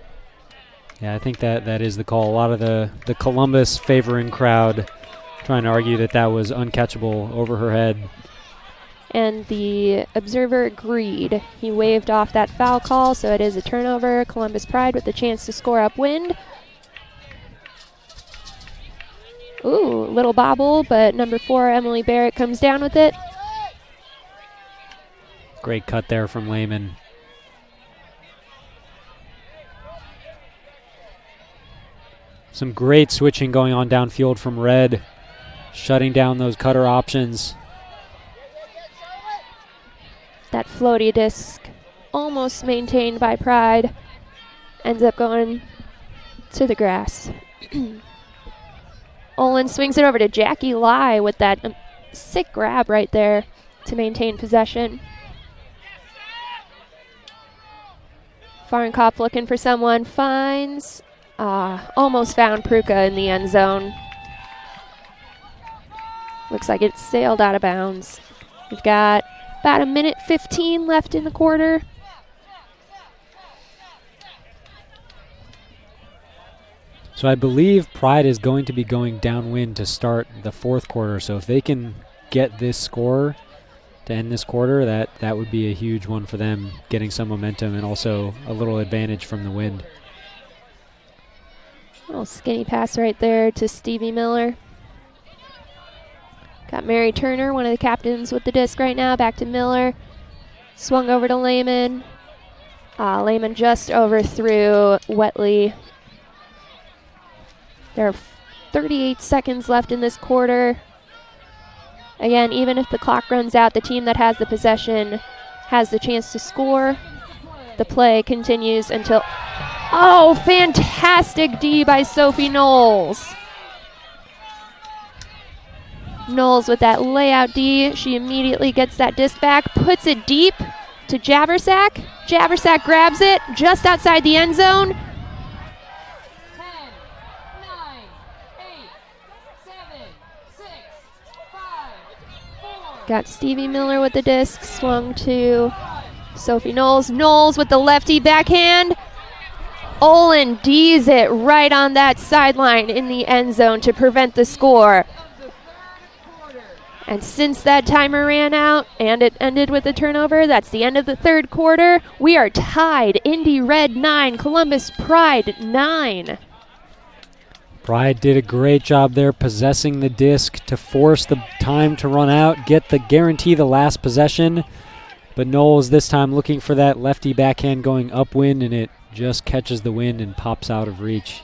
Yeah, I think that is the call. A lot of the Columbus favoring crowd trying to argue that was uncatchable over her head. And the observer agreed. He waved off that foul call, so it is a turnover. Columbus Pride with the chance to score upwind. Ooh, little bobble, but number 4, Emily Barrett, comes down with it. Great cut there from Lehman. Some great switching going on downfield from Red, shutting down those cutter options. That floaty disc, almost maintained by Pride, ends up going to the grass. Olin swings it over to Jackie Lai with that sick grab right there to maintain possession. Farnkopf looking for someone, finds, almost found Pruka in the end zone. Looks like it sailed out of bounds. We've got about 1:15 left in the quarter. So I believe Pride is going to be going downwind to start the fourth quarter. So if they can get this score to end this quarter, that would be a huge one for them, getting some momentum and also a little advantage from the wind. Little skinny pass right there to Stevie Miller. Got Mary Turner, one of the captains, with the disc right now. Back to Miller. Swung over to Lehman. Lehman just overthrew Wetley. There are 38 seconds left in this quarter. Again, even if the clock runs out, the team that has the possession has the chance to score. The play continues until... Oh, fantastic D by Sophie Knowles. Knowles with that layout D. She immediately gets that disc back, puts it deep to Javersack. Javersack grabs it just outside the end zone. 10, 9, 8, 7, 6, 5, 4. Got Stevie Miller with the disc, swung to Sophie Knowles. Knowles with the lefty backhand. Olin D's it right on that sideline in the end zone to prevent the score. And since that timer ran out and it ended with a turnover, that's the end of the third quarter. We are tied. Indy Red 9, Columbus Pride 9. Pride did a great job there possessing the disc to force the time to run out, guarantee the last possession. But Knowles this time looking for that lefty backhand going upwind, and it just catches the wind and pops out of reach.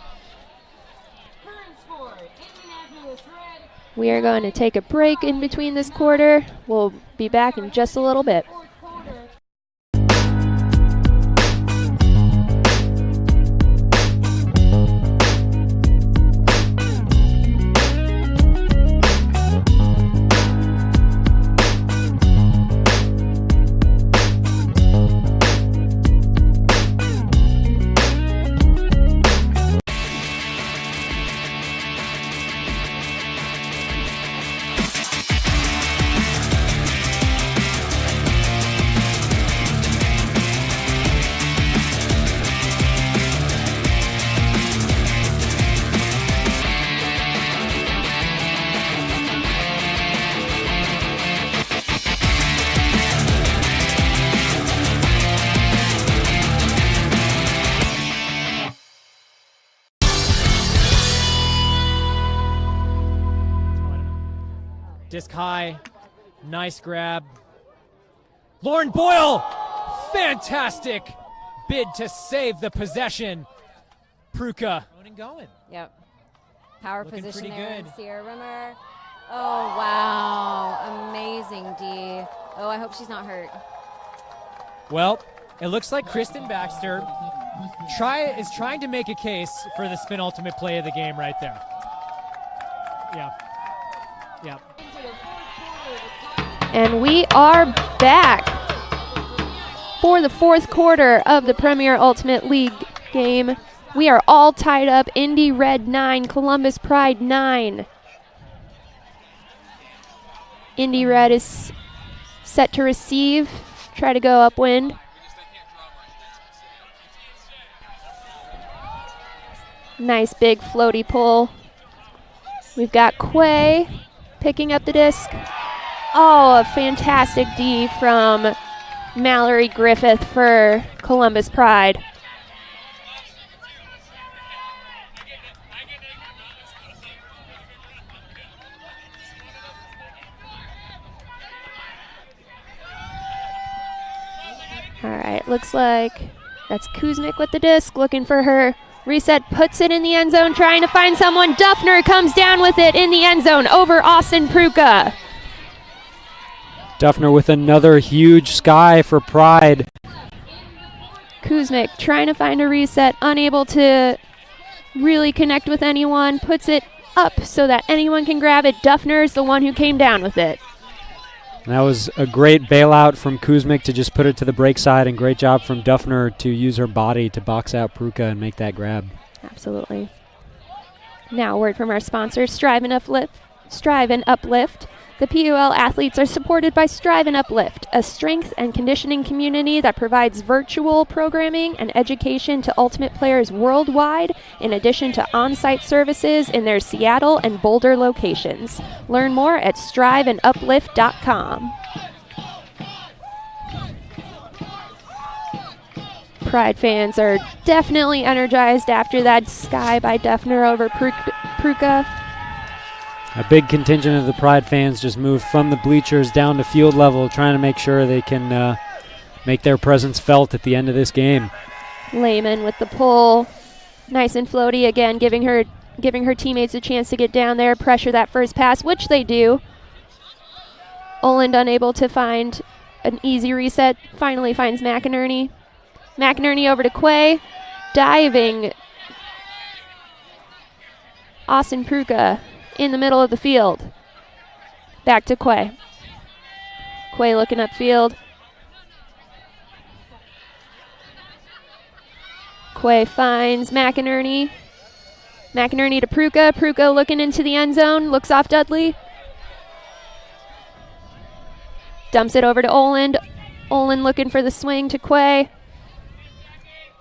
Current score, Indianapolis Red. We are going to take a break in between this quarter. We'll be back in just a little bit. Fourth quarter. Disc high, nice grab. Lauren Boyle, fantastic bid to save the possession. Pruka going. Yep. Power Looking position pretty there. good. Sierra Rimmer. Oh, wow. Amazing D. Oh, I hope she's not hurt. Well, it looks like Kristen Baxter is trying to make a case for the spin ultimate play of the game right there. Yeah. Yeah. And we are back for the fourth quarter of the Premier Ultimate League game. We are all tied up. Indy Red 9, Columbus Pride 9. Indy Red is set to receive. Try to go upwind. Nice big floaty pull. We've got Quay picking up the disc. Oh, a fantastic D from Mallory Griffith for Columbus Pride. All right, looks like that's Kuznick with the disc, looking for her reset, puts it in the end zone, trying to find someone. Duffner comes down with it in the end zone over Austin Pruka. Duffner with another huge sky for Pride. Kuzmic trying to find a reset, unable to really connect with anyone, puts it up so that anyone can grab it. Duffner's the one who came down with it. That was a great bailout from Kuzmic to just put it to the break side, and great job from Duffner to use her body to box out Pruka and make that grab. Absolutely. Now, a word from our sponsor, Strive and Uplift. The PUL athletes are supported by Strive and Uplift, a strength and conditioning community that provides virtual programming and education to Ultimate players worldwide, in addition to on-site services in their Seattle and Boulder locations. Learn more at striveanduplift.com. Pride fans are definitely energized after that sky by Duffner over Pruka. A big contingent of the Pride fans just moved from the bleachers down to field level, trying to make sure they can make their presence felt at the end of this game. Lehman with the pull. Nice and floaty again, giving her teammates a chance to get down there, pressure that first pass, which they do. Oland unable to find an easy reset, finally finds McInerney. McInerney over to Quay, diving. Austin Pruka in the middle of the field. Back to Quay. Quay looking upfield. Quay finds McInerney. McInerney to Pruka. Pruka looking into the end zone. Looks off Dudley. Dumps it over to Oland. Oland looking for the swing to Quay.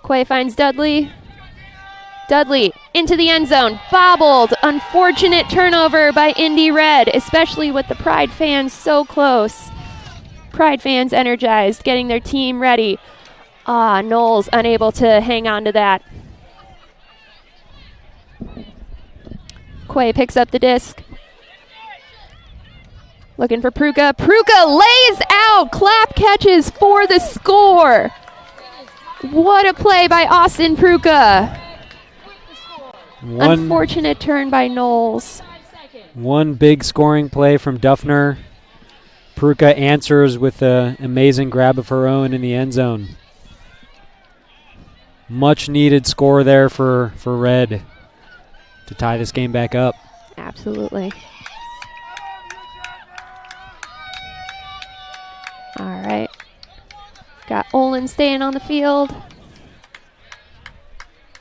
Quay finds Dudley. Dudley into the end zone. Bobbled. Unfortunate turnover by Indy Red, especially with the Pride fans so close. Pride fans energized, getting their team ready. Knowles unable to hang on to that. Quay picks up the disc. Looking for Pruka. Pruka lays out. Clap catches for the score. What a play by Austin Pruka. Unfortunate turn by Knowles. One big scoring play from Duffner. Pruka answers with an amazing grab of her own in the end zone. Much needed score there for Red to tie this game back up. Absolutely. All right. Got Olin staying on the field.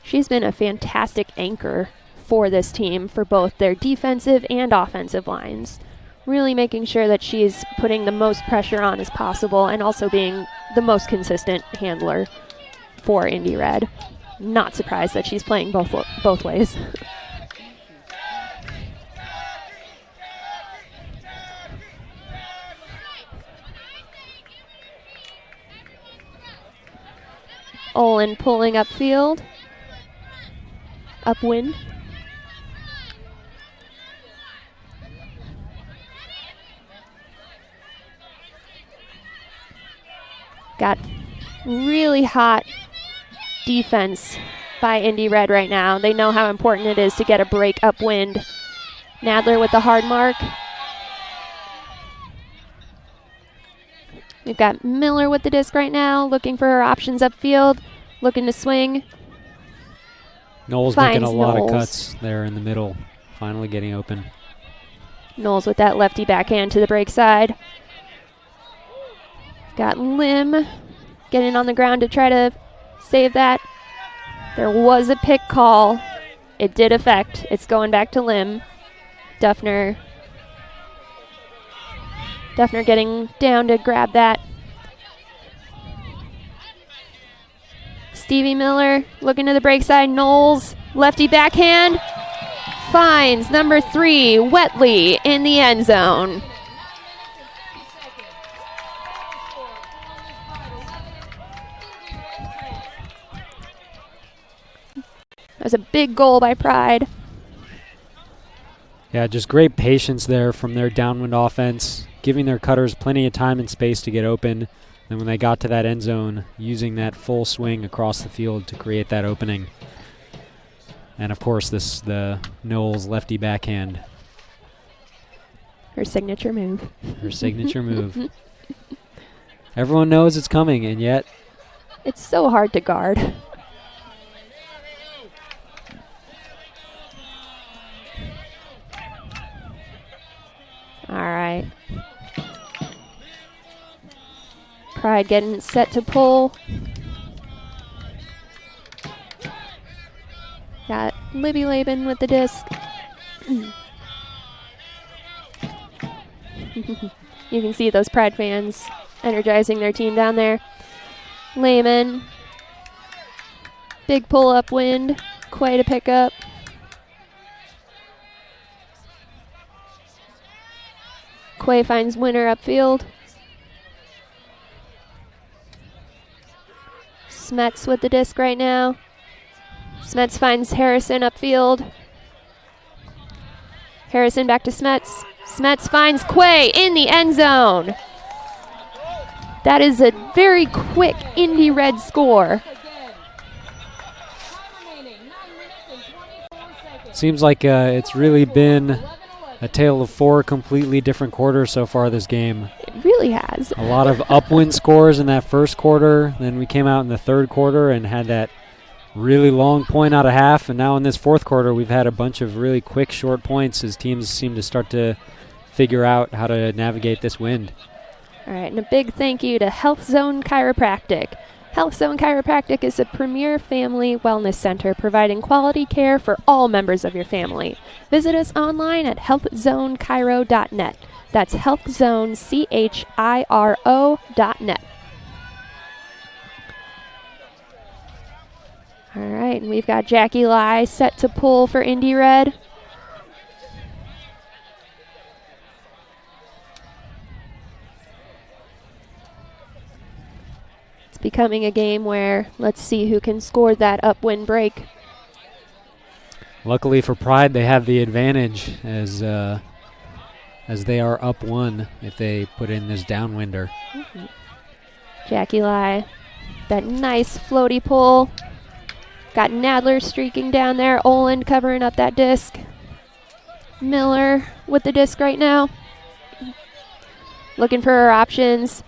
She's been a fantastic anchor for this team for both their defensive and offensive lines. Really making sure that she's putting the most pressure on as possible and also being the most consistent handler for Indy Red. Not surprised that she's playing both ways. Olin pulling upfield. Upwind. Got really hot defense by Indy Red right now. They know how important it is to get a break upwind. Nadler with the hard mark. We've got Miller with the disc right now, looking for her options upfield, looking to swing. Knowles making a lot of cuts there in the middle, finally getting open. Knowles with that lefty backhand to the break side. Got Lim getting on the ground to try to save that. There was a pick call. It did affect. It's going back to Lim. Duffner getting down to grab that. Stevie Miller looking to the break side. Knowles, lefty backhand. Finds number 3, Wetley, in the end zone. That was a big goal by Pride. Yeah, just great patience there from their downwind offense, giving their cutters plenty of time and space to get open. And when they got to that end zone, using that full swing across the field to create that opening. And of course, the Knowles lefty backhand. Her signature move. Her signature move. Everyone knows it's coming, and yet It's so hard to guard. All right. Pride getting set to pull. Got Libby Laban with the disc. You can see those Pride fans energizing their team down there. Lehman. Big pull up wind. Quay to pick up. Quay finds Winner upfield. Smets with the disc right now. Smets finds Harrison upfield. Harrison back to Smets. Smets finds Quay in the end zone. That is a very quick Indy Red score. seems like it's really been a tale of four completely different quarters so far this game. It really has. A lot of upwind scores in that first quarter. Then we came out in the third quarter and had that really long point out of half. And now in this fourth quarter, we've had a bunch of really quick, short points as teams seem to start to figure out how to navigate this wind. All right, and a big thank you to Health Zone Chiropractic. Health Zone Chiropractic is a premier family wellness center providing quality care for all members of your family. Visit us online at healthzonechiro.net. That's healthzonechiro.net. All right, and we've got Jackie Lai set to pull for Indy Red. Becoming a game where let's see who can score that upwind break. Luckily for Pride, they have the advantage as they are up one if they put in this downwinder. Mm-hmm. Jackie Lai, that nice floaty pull. Got Nadler streaking down there. Oland covering up that disc. Miller with the disc right now. Looking for her options.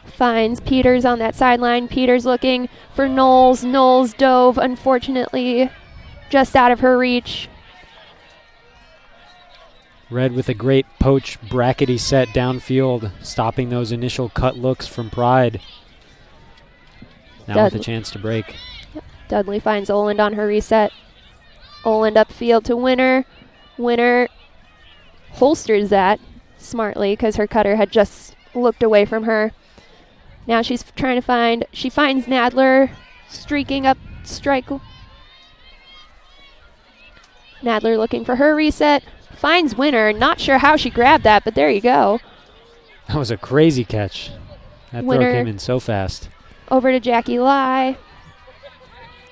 Finds Peters on that sideline. Peters looking for Knowles. Knowles dove, unfortunately, just out of her reach. Red with a great poach brackety set downfield, stopping those initial cut looks from Pride. Now with a chance to break. Yep. Dudley finds Oland on her reset. Oland upfield to Winner. Winner holsters that smartly because her cutter had just looked away from her. Now she's trying to find, she finds Nadler streaking up strike. Nadler looking for her reset, finds Winner. Not sure how she grabbed that, but there you go. That was a crazy catch. That Winner throw came in so fast. Over to Jackie Lai.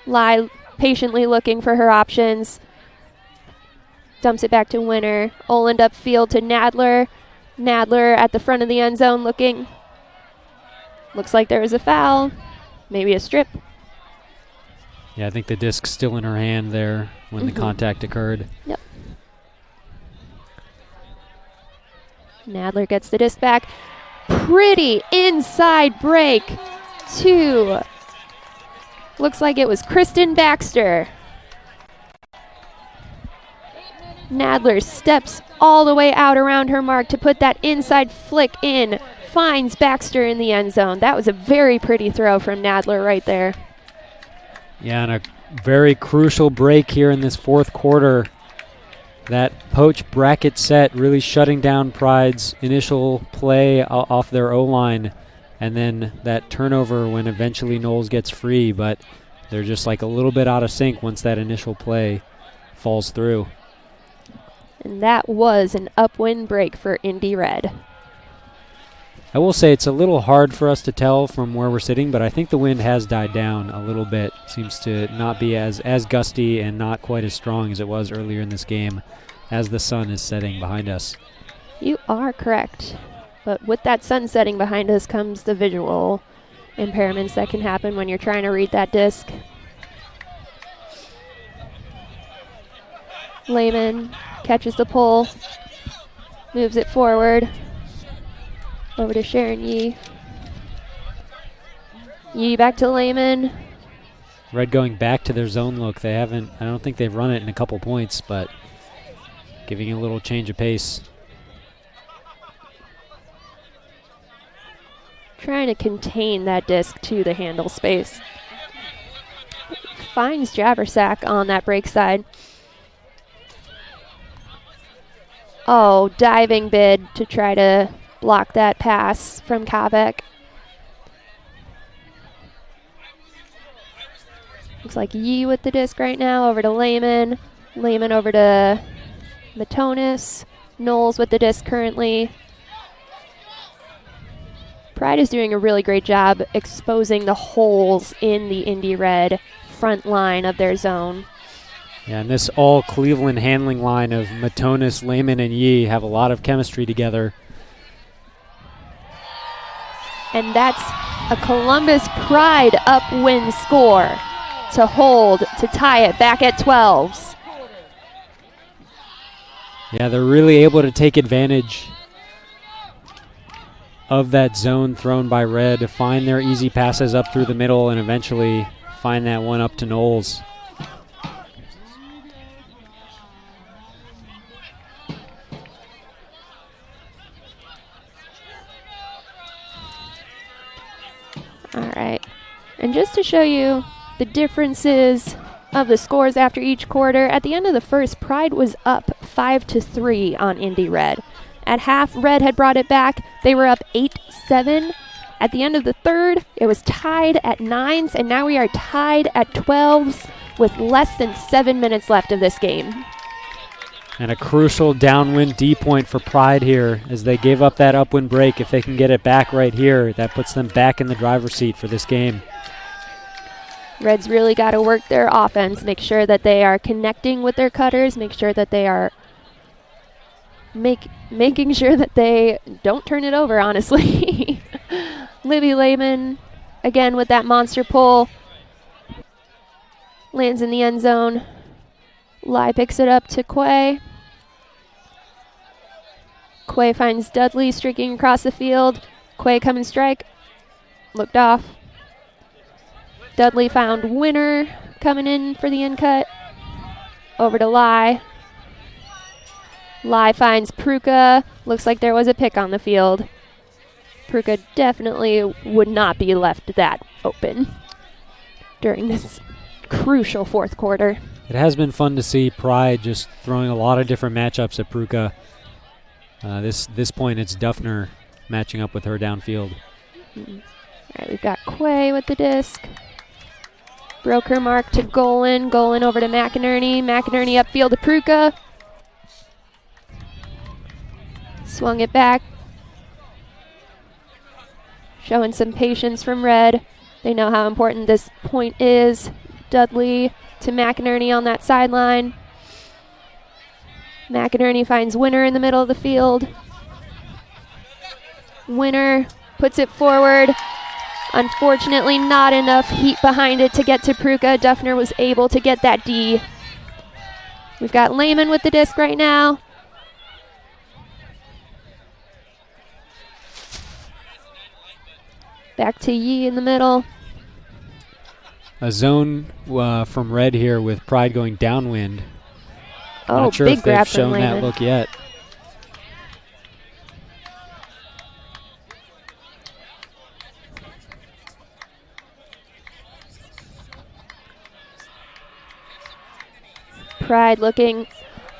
Lai patiently looking for her options. Dumps it back to Winner. Oland upfield to Nadler. Nadler at the front of the end zone looking. Looks like there was a foul, maybe a strip. Yeah, I think the disc's still in her hand there when the contact occurred. Yep. Nadler gets the disc back. Pretty inside break to, looks like it was Kristen Baxter. Nadler steps all the way out around her mark to put that inside flick in. Finds Baxter in the end zone. That was a very pretty throw from Nadler right there. Yeah, and a very crucial break here in this fourth quarter. That poach bracket set really shutting down Pride's initial play off their O-line. And then that turnover when eventually Knowles gets free, but they're just like a little bit out of sync once that initial play falls through. And that was an upwind break for Indy Red. I will say it's a little hard for us to tell from where we're sitting, but I think the wind has died down a little bit. Seems to not be as gusty and not quite as strong as it was earlier in this game as the sun is setting behind us. You are correct. But with that sun setting behind us comes the visual impairments that can happen when you're trying to read that disc. Lehman catches the pull, moves it forward. Over to Sharon Yee. Yee back to Lehman. Red going back to their zone look. I don't think they've run it in a couple points, but giving a little change of pace. Trying to contain that disc to the handle space. Finds Javersack on that break side. Oh, diving bid to try to block that pass from Kavek. Looks like Yee with the disc right now, over to Lehman. Lehman over to Matonis. Knowles with the disc currently. Pride is doing a really great job exposing the holes in the Indy Red front line of their zone. Yeah, and this all Cleveland handling line of Matonis, Lehman, and Yee have a lot of chemistry together. And that's a Columbus Pride upwind score to hold, to tie it back at 12s. Yeah, they're really able to take advantage of that zone thrown by Red to find their easy passes up through the middle and eventually find that one up to Knowles. All right. And just to show you the differences of the scores after each quarter, at the end of the first, Pride was up 5-3 on Indy Red. At half, Red had brought it back. They were up 8-7. At the end of the third, it was tied at 9s, and now we are tied at 12s with less than 7 minutes left of this game. And a crucial downwind D point for Pride here as they gave up that upwind break. If they can get it back right here, that puts them back in the driver's seat for this game. Reds really got to work their offense, make sure that they are connecting with their cutters, make sure that they are making sure that they don't turn it over, honestly. Libby Lehman, again with that monster pull, lands in the end zone. Lai picks it up to Quay. Quay finds Dudley streaking across the field. Quay coming strike. Looked off. Dudley found Winner coming in for the in cut. Over to Lai. Lai finds Pruka. Looks like there was a pick on the field. Pruka definitely would not be left that open during this crucial fourth quarter. It has been fun to see Pride just throwing a lot of different matchups at Pruka. This point, it's Duffner matching up with her downfield. All right, we've got Quay with the disc. Broke her mark to Golan. Golan over to McInerney. McInerney upfield to Pruka. Swung it back. Showing some patience from Red. They know how important this point is. Dudley to McInerney on that sideline. McInerney finds Winner in the middle of the field. Winner puts it forward. Unfortunately, not enough heat behind it to get to Pruka. Duffner was able to get that D. We've got Lehman with the disc right now. Back to Yee in the middle. A zone from Red here with Pride going downwind. Oh, not sure big if they've grab from shown Lehman. that look yet. Pride looking.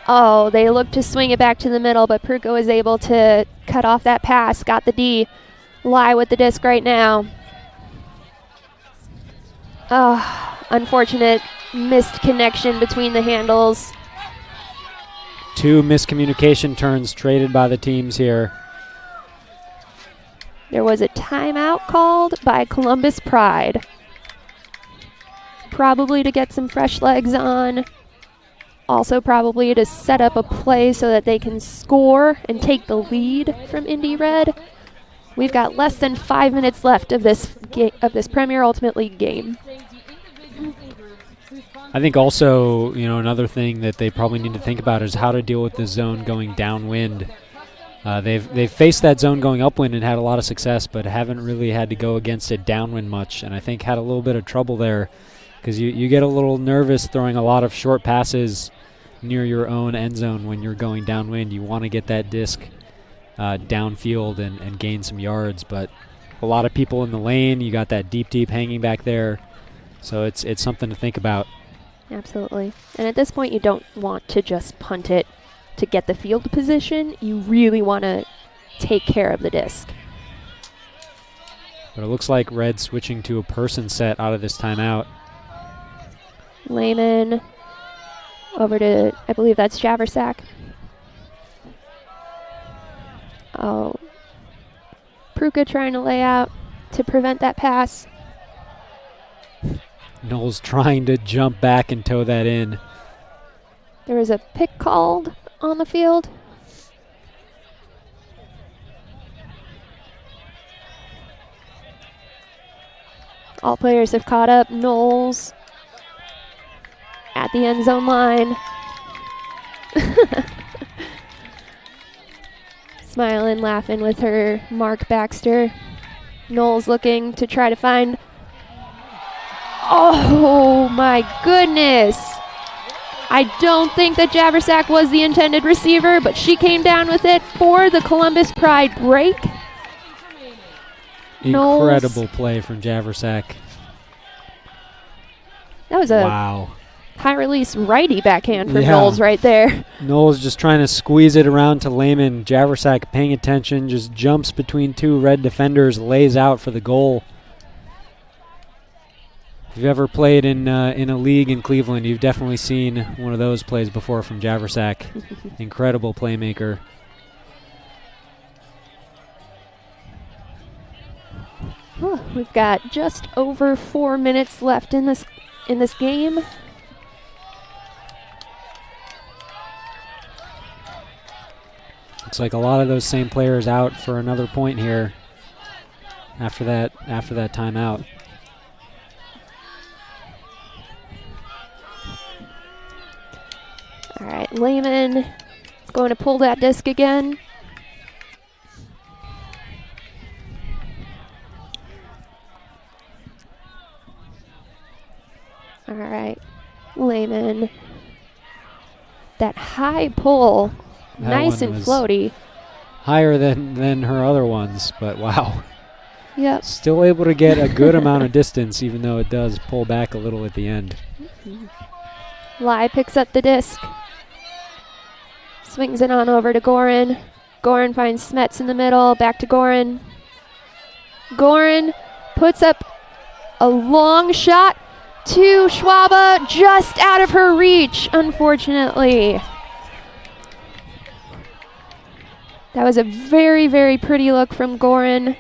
Oh, they look to swing it back to the middle, but Pruka was able to cut off that pass. Got the D. Lai with the disc right now. Oh, unfortunate missed connection between the handles. Two miscommunication turns traded by the teams here. There was a timeout called by Columbus Pride. Probably to get some fresh legs on. Also probably to set up a play so that they can score and take the lead from Indy Red. We've got less than 5 minutes left of this Premier Ultimate League game. I think also, another thing that they probably need to think about is how to deal with the zone going downwind. They've faced that zone going upwind and had a lot of success, but haven't really had to go against it downwind much, and I think had a little bit of trouble there because you get a little nervous throwing a lot of short passes near your own end zone when you're going downwind. You want to get that disc downfield and gain some yards, but a lot of people in the lane. You got that deep hanging back there, so it's something to think about. Absolutely. And at this point, you don't want to just punt it to get the field position. You really want to take care of the disc. But it looks like Red switching to a person set out of this timeout. Lehman over to, I believe that's Javersack. Oh, Pruka trying to lay out to prevent that pass. Knowles trying to jump back and toe that in. There was a pick called on the field. All players have caught up. Knowles at the end zone line. Smiling, laughing with her Mark Baxter. Knowles looking to try to find. Oh my goodness. I don't think that Javersack was the intended receiver, but she came down with it for the Columbus Pride break. Incredible play from Javersack. That was a wow. High release righty backhand from Yeah. Knowles right there. Knowles just trying to squeeze it around to Lehman. Javersack paying attention, just jumps between two Red defenders, lays out for the goal. If you've ever played in a league in Cleveland, you've definitely seen one of those plays before from Javersack. Incredible playmaker. We've got just over 4 minutes left in this game. Looks like a lot of those same players out for another point here after that timeout. All right, Lehman is going to pull that disc again. All right, Lehman. That high pull, That nice one and was floaty. Higher than her other ones, but wow. Yep. Still able to get a good amount of distance, even though it does pull back a little at the end. Lai picks up the disc. Swings it on over to Gorin. Gorin finds Smets in the middle. Back to Gorin. Gorin puts up a long shot to Schwaba, just out of her reach, unfortunately. That was a very, very pretty look from Gorin.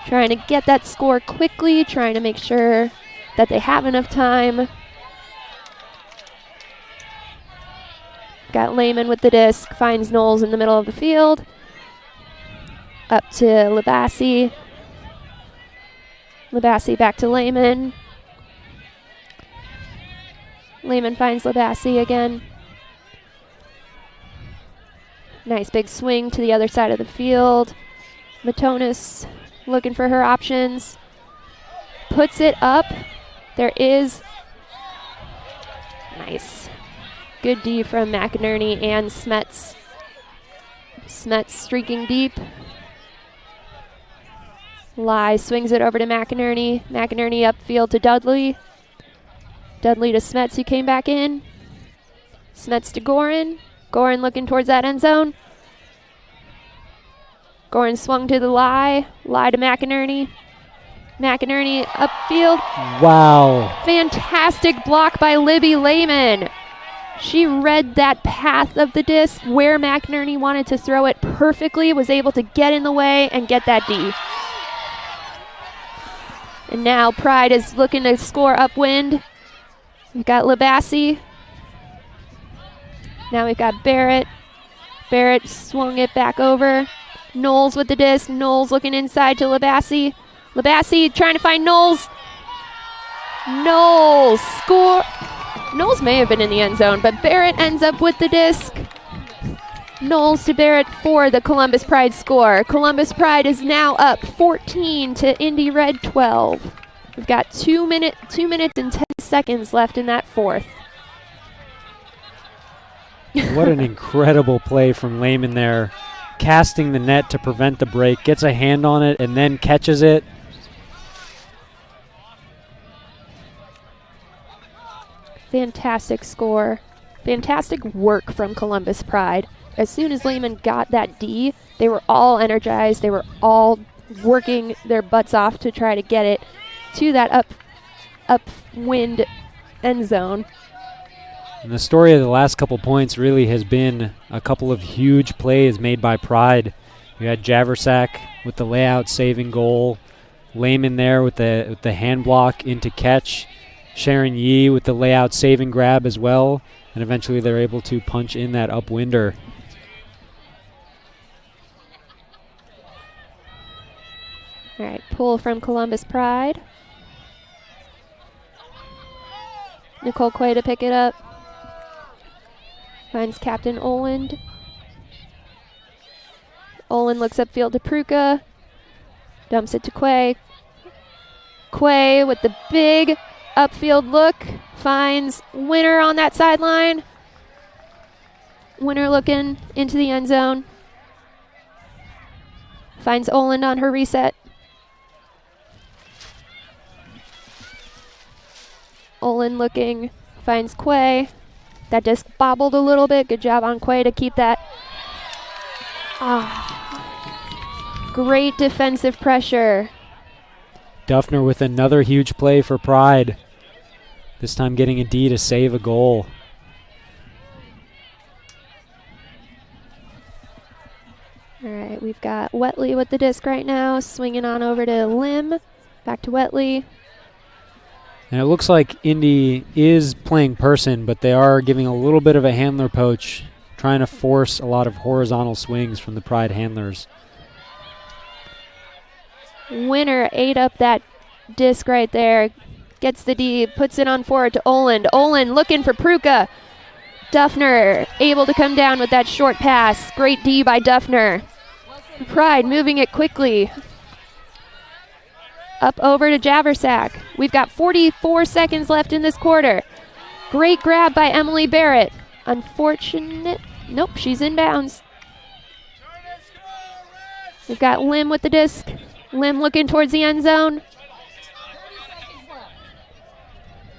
Trying to get that score quickly, trying to make sure that they have enough time. Got Lehman with the disc, finds Knowles in the middle of the field. Up to Labassi. Labassi back to Lehman. Lehman finds Labassi again. Nice big swing to the other side of the field. Matonis looking for her options. Puts it up. There is. Nice. Good D from McInerney and Smets. Smets streaking deep. Lai swings it over to McInerney. McInerney upfield to Dudley. Dudley to Smets, who came back in. Smets to Gorin. Gorin looking towards that end zone. Gorin swung to the Lai. Lai to McInerney. McInerney upfield. Wow. Fantastic block by Libby Lehman. She read that path of the disc where McInerney wanted to throw it perfectly, was able to get in the way and get that D. And now Pride is looking to score upwind. We've got Labassi. Now we've got Barrett. Barrett swung it back over. Knowles with the disc. Knowles looking inside to Labassi. Labassi trying to find Knowles. Knowles score. Knowles may have been in the end zone, but Barrett ends up with the disc. Knowles to Barrett for the Columbus Pride score. Columbus Pride is now up 14 to Indy Red 12. We've got 2 minutes and 10 seconds left in that fourth. What an incredible play from Lehman there. Casting the net to prevent the break, gets a hand on it, and then catches it. Fantastic score. Fantastic work from Columbus Pride. As soon as Lehman got that D, they were all energized. They were all working their butts off to try to get it to that upwind end zone. And the story of the last couple points really has been a couple of huge plays made by Pride. You had Javersack with the layout saving goal, Lehman there with the hand block into catch, Sharon Yee with the layout saving grab as well, and eventually they're able to punch in that upwinder. All right, pull from Columbus Pride. Nicole Quay to pick it up. Finds Captain Oland. Oland looks upfield to Pruka. Dumps it to Quay. Quay with the big upfield look. Finds Winner on that sideline. Winner looking into the end zone. Finds Oland on her reset. Olin looking, finds Quay. That disc bobbled a little bit. Good job on Quay to keep that. Great defensive pressure. Duffner with another huge play for Pride. This time getting a D to save a goal. All right, we've got Wetley with the disc right now, swinging on over to Lim. Back to Wetley. And it looks like Indy is playing person, but they are giving a little bit of a handler poach, trying to force a lot of horizontal swings from the Pride handlers. Winner ate up that disc right there. Gets the D, puts it on forward to Oland. Oland looking for Pruka. Duffner able to come down with that short pass. Great D by Duffner. Pride moving it quickly. Up over to Javersack. We've got 44 seconds left in this quarter. Great grab by Emily Barrett. Unfortunate. Nope, she's in bounds. We've got Lim with the disc. Lim looking towards the end zone.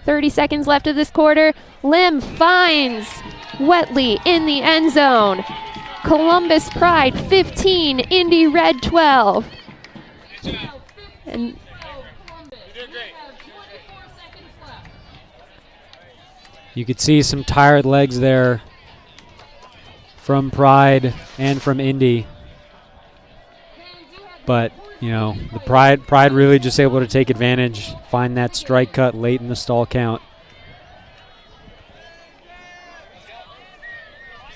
30 seconds left of this quarter. Lim finds Wetley in the end zone. Columbus Pride 15, Indy Red 12. And you could see some tired legs there from Pride and from Indy. But, you know, the Pride really just able to take advantage, find that strike cut late in the stall count.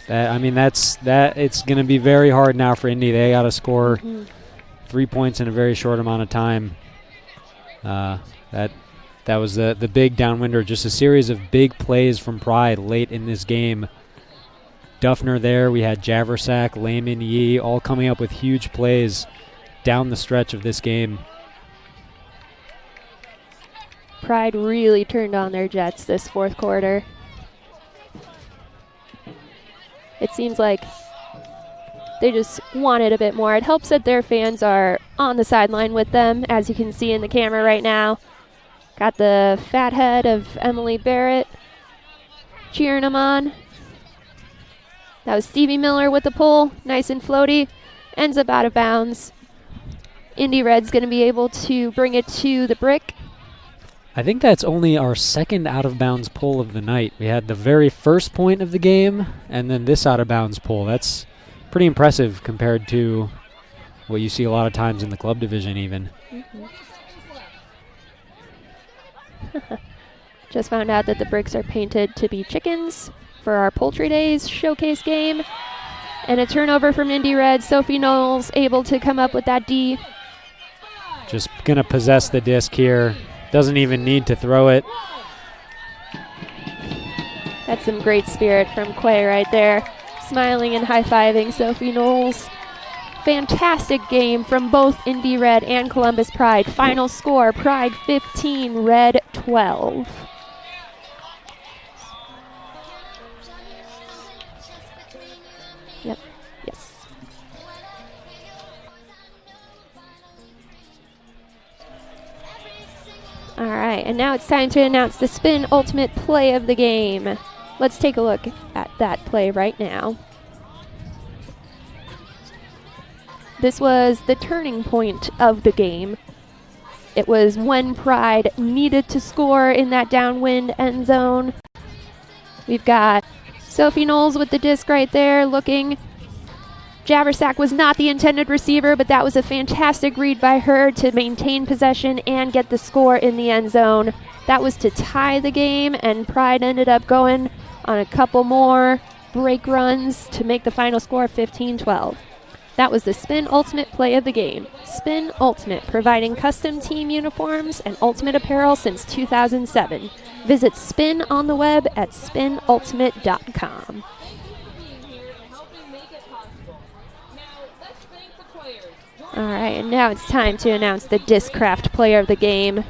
It's going to be very hard now for Indy. They got to score 3 points in a very short amount of time. That was the big downwinder, just a series of big plays from Pride late in this game. Duffner there, we had Javersack, Lehman, Yee, all coming up with huge plays down the stretch of this game. Pride really turned on their jets this fourth quarter. It seems like they just wanted a bit more. It helps that their fans are on the sideline with them, as you can see in the camera right now. Got the fat head of Emily Barrett cheering them on. That was Stevie Miller with the pull, nice and floaty. Ends up out of bounds. Indy Red's going to be able to bring it to the brick. I think that's only our second out-of-bounds pull of the night. We had the very first point of the game, and then this out-of-bounds pull. That's pretty impressive compared to what you see a lot of times in the club division even. Just found out that the bricks are painted to be chickens for our Poultry Days showcase game. And a turnover from Indy Red. Sophie Knowles able to come up with that D. Just going to possess the disc here. Doesn't even need to throw it. That's some great spirit from Quay right there. smiling and high-fiving Sophie Knowles. Fantastic game from both Indy Red and Columbus Pride. Final score, Pride 15, Red 12. Yep, yes. All right, and now it's time to announce the Spin Ultimate Play of the game. Let's take a look at that play right now. This was the turning point of the game. It was when Pride needed to score in that downwind end zone. We've got Sophie Knowles with the disc right there looking. Javersack was not the intended receiver, but that was a fantastic read by her to maintain possession and get the score in the end zone. That was to tie the game, and Pride ended up going on a couple more break runs to make the final score 15-12. That was the Spin Ultimate Play of the game. Spin Ultimate, providing custom team uniforms and ultimate apparel since 2007. Visit Spin on the web at spinultimate.com. All right, and now it's time to announce the Discraft Player of the game.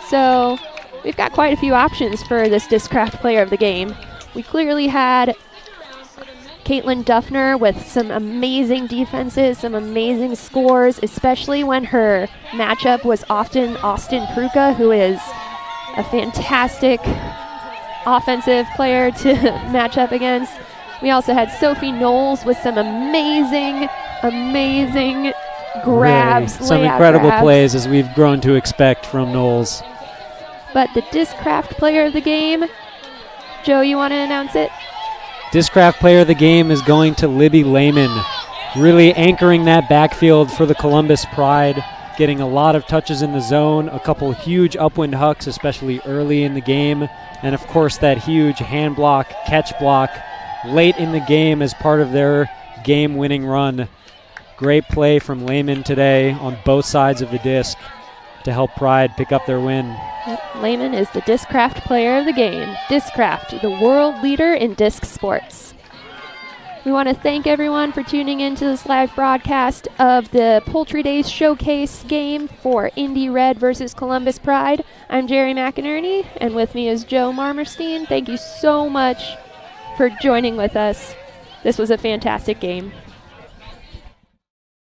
So, we've got quite a few options for this Discraft Player of the game. We clearly had Caitlin Duffner with some amazing defenses, some amazing scores, especially when her matchup was often Austin Pruka, who is a fantastic offensive player to match up against. We also had Sophie Knowles with some amazing grabs, really, some incredible plays, as we've grown to expect from Knowles. But the Discraft Player of the game, Joe, you want to announce it? Discraft Player of the game is going to Libby Lehman, really anchoring that backfield for the Columbus Pride, getting a lot of touches in the zone, a couple huge upwind hucks, especially early in the game, and of course that huge hand block, catch block late in the game as part of their game-winning run. Great play from Lehman today on both sides of the disc to help Pride pick up their win. Yep. Lehman is the Discraft Player of the game. Discraft, the world leader in disc sports. We want to thank everyone for tuning in to this live broadcast of the Poultry Days Showcase game for Indy Red versus Columbus Pride. I'm Jerry McInerney, and with me is Joe Marmerstein. Thank you so much for joining with us. This was a fantastic game.